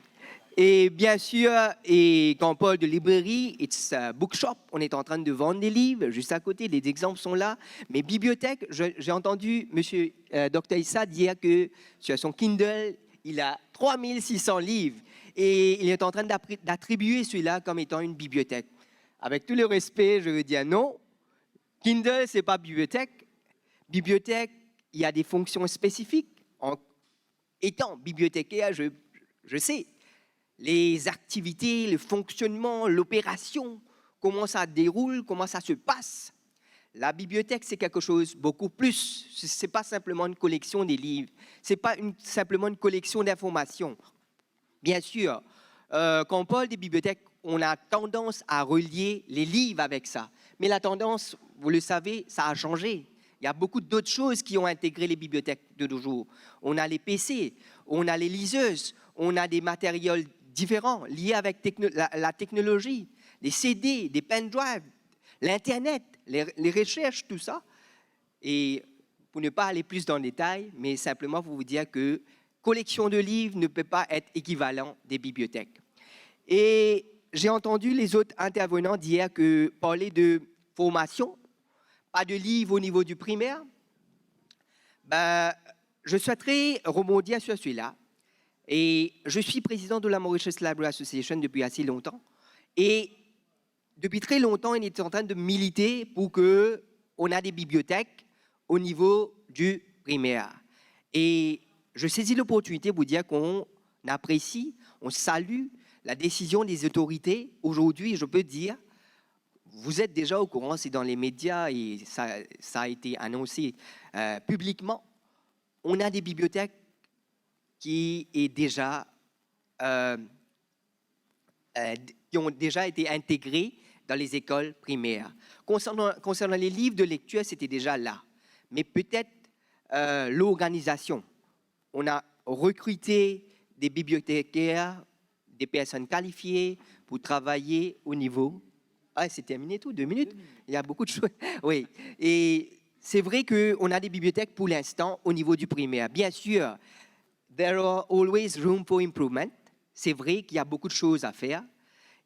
Speaker 4: Et bien sûr, et quand on parle de librairie, it's a bookshop. On est en train de vendre des livres juste à côté. Les exemples sont là. Mais bibliothèque, j'ai entendu Monsieur Dr Issa dire que sur son Kindle, il a 3600 livres. Et il est en train d'attribuer celui-là comme étant une bibliothèque. Avec tout le respect, je veux dire non. Kindle, ce n'est pas bibliothèque. Bibliothèque, il y a des fonctions spécifiques. Étant bibliothécaire, je sais les activités, le fonctionnement, l'opération, comment ça déroule, comment ça se passe. La bibliothèque, c'est quelque chose beaucoup plus. Ce n'est pas simplement une collection des livres. Ce n'est pas simplement une collection d'informations. Bien sûr, quand on parle des bibliothèques, on a tendance à relier les livres avec ça. Mais la tendance, vous le savez, ça a changé. Il y a beaucoup d'autres choses qui ont intégré les bibliothèques de nos jours. On a les PC, on a les liseuses, on a des matériels différents liés avec la technologie, des CD, des pendrives, l'Internet, les recherches, tout ça. Et pour ne pas aller plus dans le détail, mais simplement pour vous dire que collection de livres ne peut pas être équivalent des bibliothèques. Et j'ai entendu les autres intervenants dire que parler de formation, pas de livres au niveau du primaire, je souhaiterais rebondir sur celui-là. Et je suis président de la Mauritius Library Association depuis assez longtemps. Et depuis très longtemps, on est en train de militer pour qu'on ait des bibliothèques au niveau du primaire. Et je saisis l'opportunité pour dire qu'on apprécie, on salue la décision des autorités. Aujourd'hui, je peux dire, vous êtes déjà au courant, c'est dans les médias et ça a été annoncé publiquement. On a des bibliothèques qui ont déjà été intégrées dans les écoles primaires. Concernant les livres de lecture, c'était déjà là. Mais peut-être l'organisation. On a recruté des bibliothécaires, des personnes qualifiées pour travailler au niveau... Ah, c'est terminé tout, 2 minutes. Il y a beaucoup de choses. Oui. Et c'est vrai qu'on a des bibliothèques pour l'instant au niveau du primaire. Bien sûr, there are always room for improvement. C'est vrai qu'il y a beaucoup de choses à faire.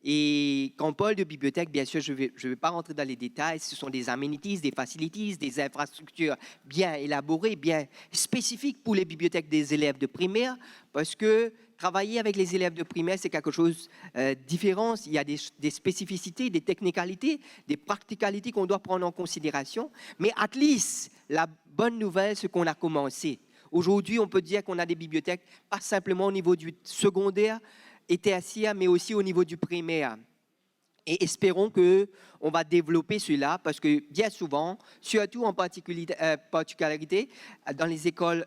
Speaker 4: Et quand on parle de bibliothèque, bien sûr, je vais pas rentrer dans les détails. Ce sont des amenities, des facilities, des infrastructures bien élaborées, bien spécifiques pour les bibliothèques des élèves de primaire, parce que travailler avec les élèves de primaire, c'est quelque chose de différent. Il y a des spécificités, des technicalités, des practicalités qu'on doit prendre en considération. Mais at least, la bonne nouvelle, c'est qu'on a commencé. Aujourd'hui, on peut dire qu'on a des bibliothèques, pas simplement au niveau du secondaire et tertiaire, mais aussi au niveau du primaire. Et espérons qu'on va développer cela, parce que bien souvent, surtout en particularité dans les écoles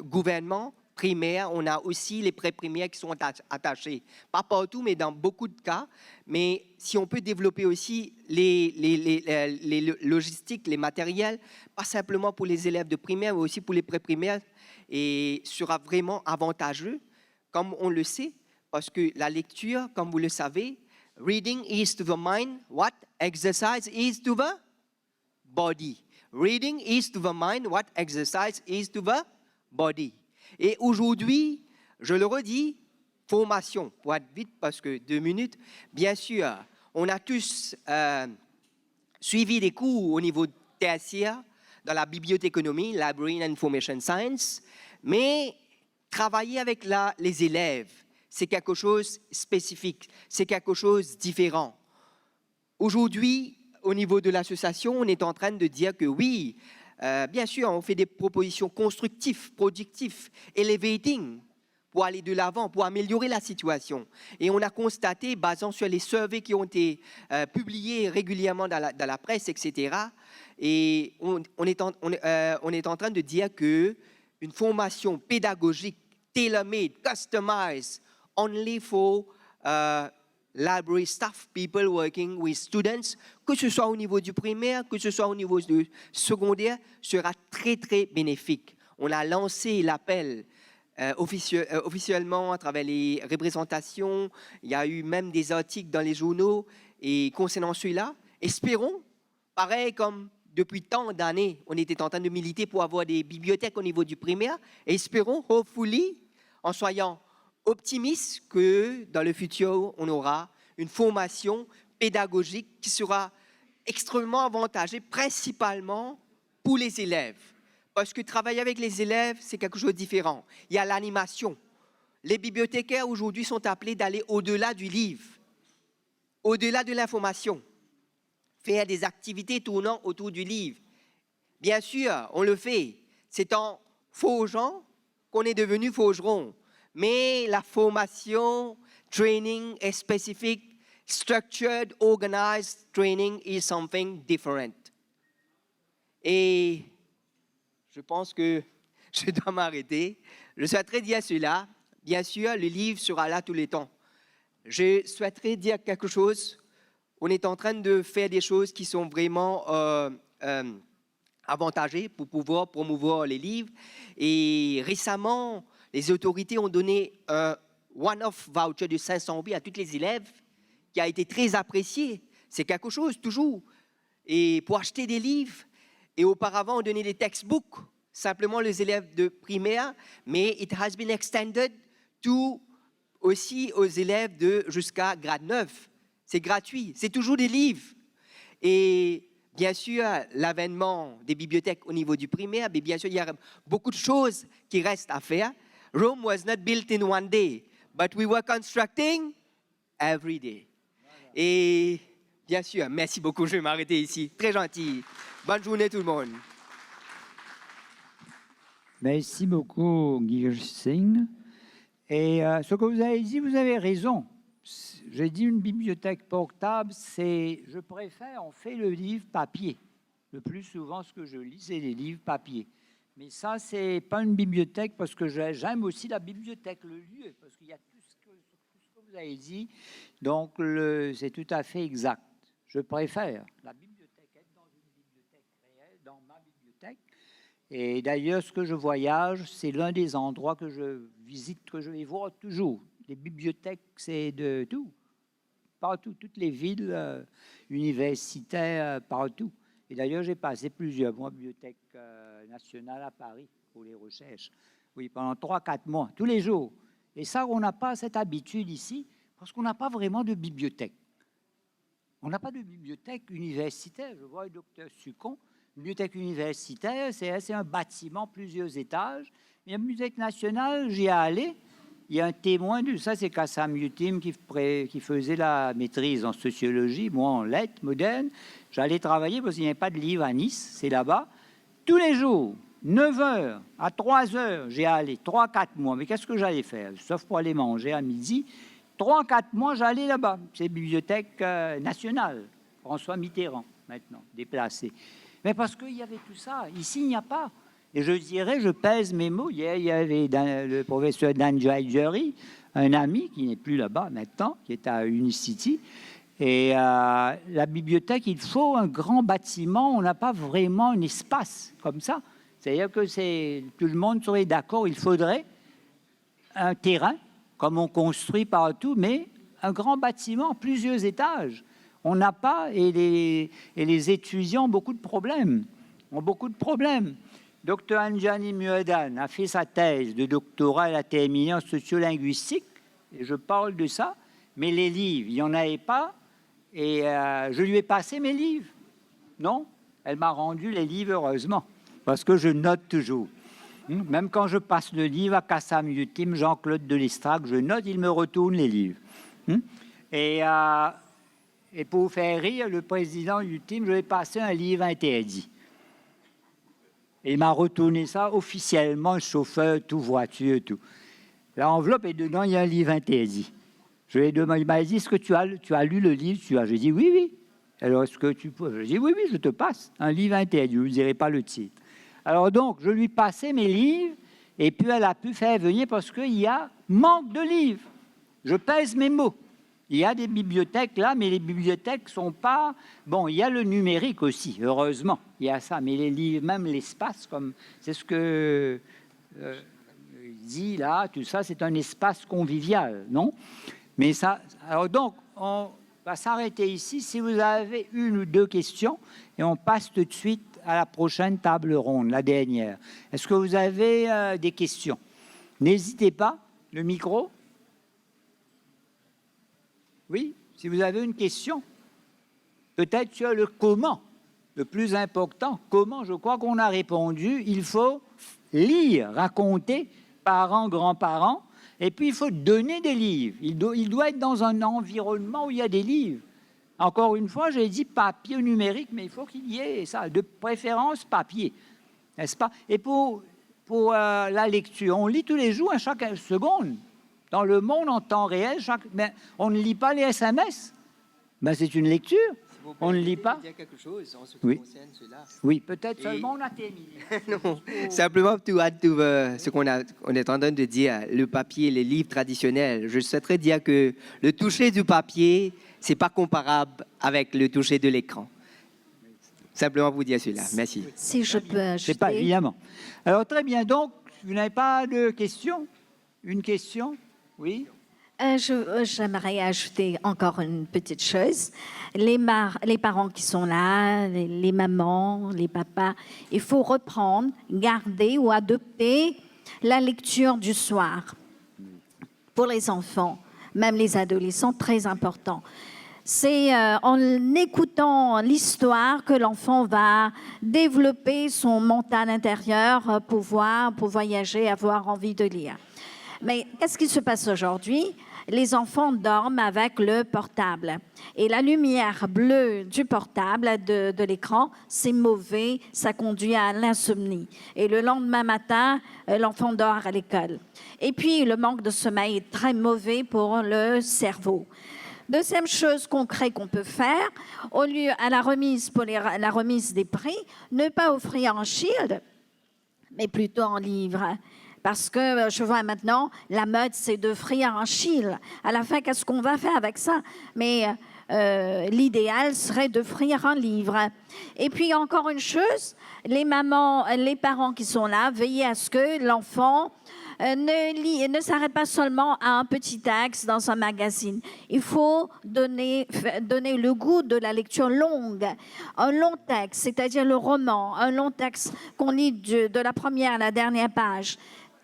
Speaker 4: gouvernement primaires, on a aussi les pré-primaires qui sont attachés. Pas partout, mais dans beaucoup de cas. Mais si on peut développer aussi les logistiques, les matériels, pas simplement pour les élèves de primaire, mais aussi pour les pré-primaires, et sera vraiment avantageux, comme on le sait, parce que la lecture, comme vous le savez, reading is to the mind what exercise is to the body. Reading is to the mind what exercise is to the body. Et aujourd'hui, je le redis, formation, pour être vite parce que 2 minutes, bien sûr, on a tous suivi des cours au niveau tertiaire dans la bibliothéconomie, Library and Information Science, mais travailler avec les élèves, c'est quelque chose de spécifique, c'est quelque chose de différent. Aujourd'hui, au niveau de l'association, on est en train de dire que oui, bien sûr, on fait des propositions constructives, productives, elevating, pour aller de l'avant, pour améliorer la situation. Et on a constaté, basant sur les surveys qui ont été publiés régulièrement dans la presse, etc., et on est en train de dire qu'une formation pédagogique, tailor-made, customized, only for library staff, people working with students, que ce soit au niveau du primaire, que ce soit au niveau du secondaire, sera très, très bénéfique. On a lancé l'appel officiellement à travers les représentations. Il y a eu même des articles dans les journaux. Et concernant celui-là, espérons, pareil comme depuis tant d'années, on était en train de militer pour avoir des bibliothèques au niveau du primaire. Et espérons, hopefully, en soyant optimiste que dans le futur, on aura une formation pédagogique qui sera extrêmement avantageuse, principalement pour les élèves. Parce que travailler avec les élèves, c'est quelque chose de différent. Il y a l'animation. Les bibliothécaires aujourd'hui sont appelés d'aller au-delà du livre, au-delà de l'information, faire des activités tournant autour du livre. Bien sûr, on le fait. C'est en forgeant qu'on est devenu forgeron. Mais la formation, training est spécifique, structured, organized training is something different. Et je pense que je dois m'arrêter. Je souhaiterais dire cela. Bien sûr, le livre sera là tous les temps. Je souhaiterais dire quelque chose. On est en train de faire des choses qui sont vraiment avantageuses pour pouvoir promouvoir les livres. Et récemment, les autorités ont donné un one-off voucher de 500 € à tous les élèves qui a été très apprécié. C'est quelque chose, toujours. Et pour acheter des livres, et auparavant, on donnait des textbooks, simplement les élèves de primaire, mais it has been extended to aussi aux élèves de jusqu'à grade 9. C'est gratuit, c'est toujours des livres. Et bien sûr, l'avènement des bibliothèques au niveau du primaire, mais bien sûr, il y a beaucoup de choses qui restent à faire. Rome was not built in one day, but we were constructing every day. Et bien sûr, merci beaucoup, je vais m'arrêter ici. Très gentil. Bonne journée tout le monde.
Speaker 1: Merci beaucoup, Guy Singh. Et ce que vous avez dit, vous avez raison. J'ai dit une bibliothèque portable, je préfère, on fait le livre papier. Le plus souvent, ce que je lis, c'est les livres papier. Mais ça, c'est pas une bibliothèque parce que j'aime aussi la bibliothèque, le lieu, parce qu'il y a tout ce que vous avez dit. Donc, c'est tout à fait exact. Je préfère la bibliothèque, être dans une bibliothèque réelle, dans ma bibliothèque. Et d'ailleurs, ce que je voyage, c'est l'un des endroits que je visite, que je vais voir toujours. Les bibliothèques, c'est de tout. Partout, toutes les villes universitaires, partout. Et d'ailleurs, j'ai passé plusieurs mois à la Bibliothèque nationale à Paris pour les recherches. Oui, pendant 3-4 mois, tous les jours. Et ça, on n'a pas cette habitude ici, parce qu'on n'a pas vraiment de bibliothèque. On n'a pas de bibliothèque universitaire. Je vois le docteur Sucon. Bibliothèque universitaire, c'est un bâtiment, plusieurs étages. Mais la Bibliothèque nationale, j'y ai allé. Il y a un témoin de ça, c'est Kassam Yutim qui faisait la maîtrise en sociologie, moi en lettres modernes. J'allais travailler parce qu'il n'y avait pas de livre à Nice, c'est là-bas. Tous les jours, 9h à 3h, j'ai allé 3-4 mois. Mais qu'est-ce que j'allais faire? Sauf pour aller manger à midi. 3-4 mois, j'allais là-bas. C'est Bibliothèque nationale. François Mitterrand, maintenant, déplacé. Mais parce qu'il y avait tout ça. Ici, il n'y a pas. Et je dirais, je pèse mes mots. Hier, il y avait le professeur Dan Jury, un ami qui n'est plus là-bas maintenant, qui est à Unicity. Et la bibliothèque, il faut un grand bâtiment. On n'a pas vraiment un espace comme ça. C'est-à-dire que tout le monde serait d'accord. Il faudrait un terrain, comme on construit partout, mais un grand bâtiment, plusieurs étages. On n'a pas, et les étudiants ont beaucoup de problèmes. Dr Anjani Muedan a fait sa thèse de doctorat, elle a terminé en sociolinguistique, et je parle de ça, mais les livres, il n'y en avait pas, et je lui ai passé mes livres. Non, elle m'a rendu les livres, heureusement, parce que je note toujours. Même quand je passe le livre à Kassam Yutim, Jean-Claude de Lestrac, je note, il me retourne les livres. Et pour vous faire rire, le président Yutim, je lui ai passé un livre interdit. Et il m'a retourné ça officiellement, chauffeur, tout, voiture, tout. L'enveloppe est dedans, il y a un livre interdit. Je lui ai demandé, il m'a dit, est-ce que tu as lu le livre? J'ai dit, oui, oui. Alors, est-ce que tu peux? J'ai dit, oui, oui, je te passe. Un livre interdit, je ne dirai pas le titre. Alors donc, je lui passais mes livres, et puis elle a pu faire venir parce qu'il y a manque de livres. Je pèse mes mots. Il y a des bibliothèques là, mais les bibliothèques sont pas... Bon, il y a le numérique aussi, heureusement, il y a ça. Mais les livres, même l'espace, comme c'est ce que dit là, tout ça, c'est un espace convivial, non? Mais ça... Alors donc, on va s'arrêter ici. Si vous avez une ou deux questions, et on passe tout de suite à la prochaine table ronde, la dernière. Est-ce que vous avez des questions? N'hésitez pas, le micro. Oui, si vous avez une question, peut-être sur le comment, le plus important, comment, je crois qu'on a répondu, il faut lire, raconter, parents, grands-parents, et puis il faut donner des livres. Il doit être dans un environnement où il y a des livres. Encore une fois, j'ai dit papier numérique, mais il faut qu'il y ait ça, de préférence papier, n'est-ce pas? Et pour la lecture, on lit tous les jours, à chaque seconde. Dans le monde en temps réel, mais on ne lit pas les SMS. Ben, c'est une lecture. On ne lit pas.
Speaker 4: Dire quelque chose en ce qui
Speaker 1: Oui.
Speaker 4: concerne cela.
Speaker 1: Oui, peut-être seulement on a terminé.
Speaker 4: Non, simplement pour ce qu'on est en train de dire, le papier, les livres traditionnels. Je souhaiterais dire que le toucher du papier, c'est pas comparable avec le toucher de l'écran. Simplement vous dire cela. Merci.
Speaker 2: Si je peux ajouter.
Speaker 1: C'est pas évidemment. Alors très bien. Donc, vous n'avez pas de questions? Une question? Oui.
Speaker 2: J'aimerais ajouter encore une petite chose. Les parents qui sont là, les mamans, les papas, il faut reprendre, garder ou adopter la lecture du soir pour les enfants, même les adolescents, très important. C'est en écoutant l'histoire que l'enfant va développer son mental intérieur pour voyager, avoir envie de lire. Mais qu'est-ce qui se passe aujourd'hui? Les enfants dorment avec le portable. Et la lumière bleue du portable, de l'écran, c'est mauvais, ça conduit à l'insomnie. Et le lendemain matin, l'enfant dort à l'école. Et puis, le manque de sommeil est très mauvais pour le cerveau. Deuxième chose concrète qu'on peut faire, au lieu à la remise, pour la remise des prix, ne pas offrir en shield, mais plutôt en livre. Parce que je vois maintenant, la mode, c'est d'offrir un shield. À la fin, qu'est-ce qu'on va faire avec ça? Mais l'idéal serait d'offrir un livre. Et puis, encore une chose, les mamans, les parents qui sont là, veillez à ce que l'enfant ne s'arrête pas seulement à un petit texte dans un magazine. Il faut donner le goût de la lecture longue. Un long texte, c'est-à-dire le roman, un long texte qu'on lit de la première à la dernière page.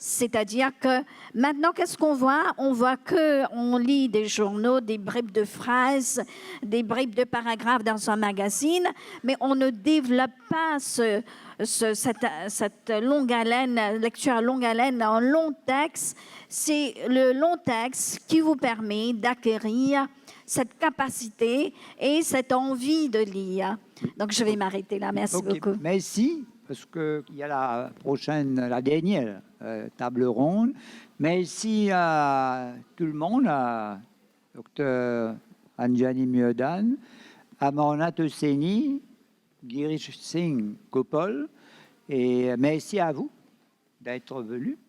Speaker 2: C'est-à-dire que maintenant, qu'est-ce qu'on voit? On voit qu'on lit des journaux, des bribes de phrases, des bribes de paragraphes dans un magazine, mais on ne développe pas cette longue haleine, lecture à longue haleine, en long texte. C'est le long texte qui vous permet d'acquérir cette capacité et cette envie de lire. Donc, je vais m'arrêter là. Merci beaucoup.
Speaker 1: Merci, parce qu'il y a la dernière table ronde. Merci à tout le monde, à Dr Anjani Miodan, à Morna Tosseni, Girish Singh Gopal, et merci à vous d'être venus.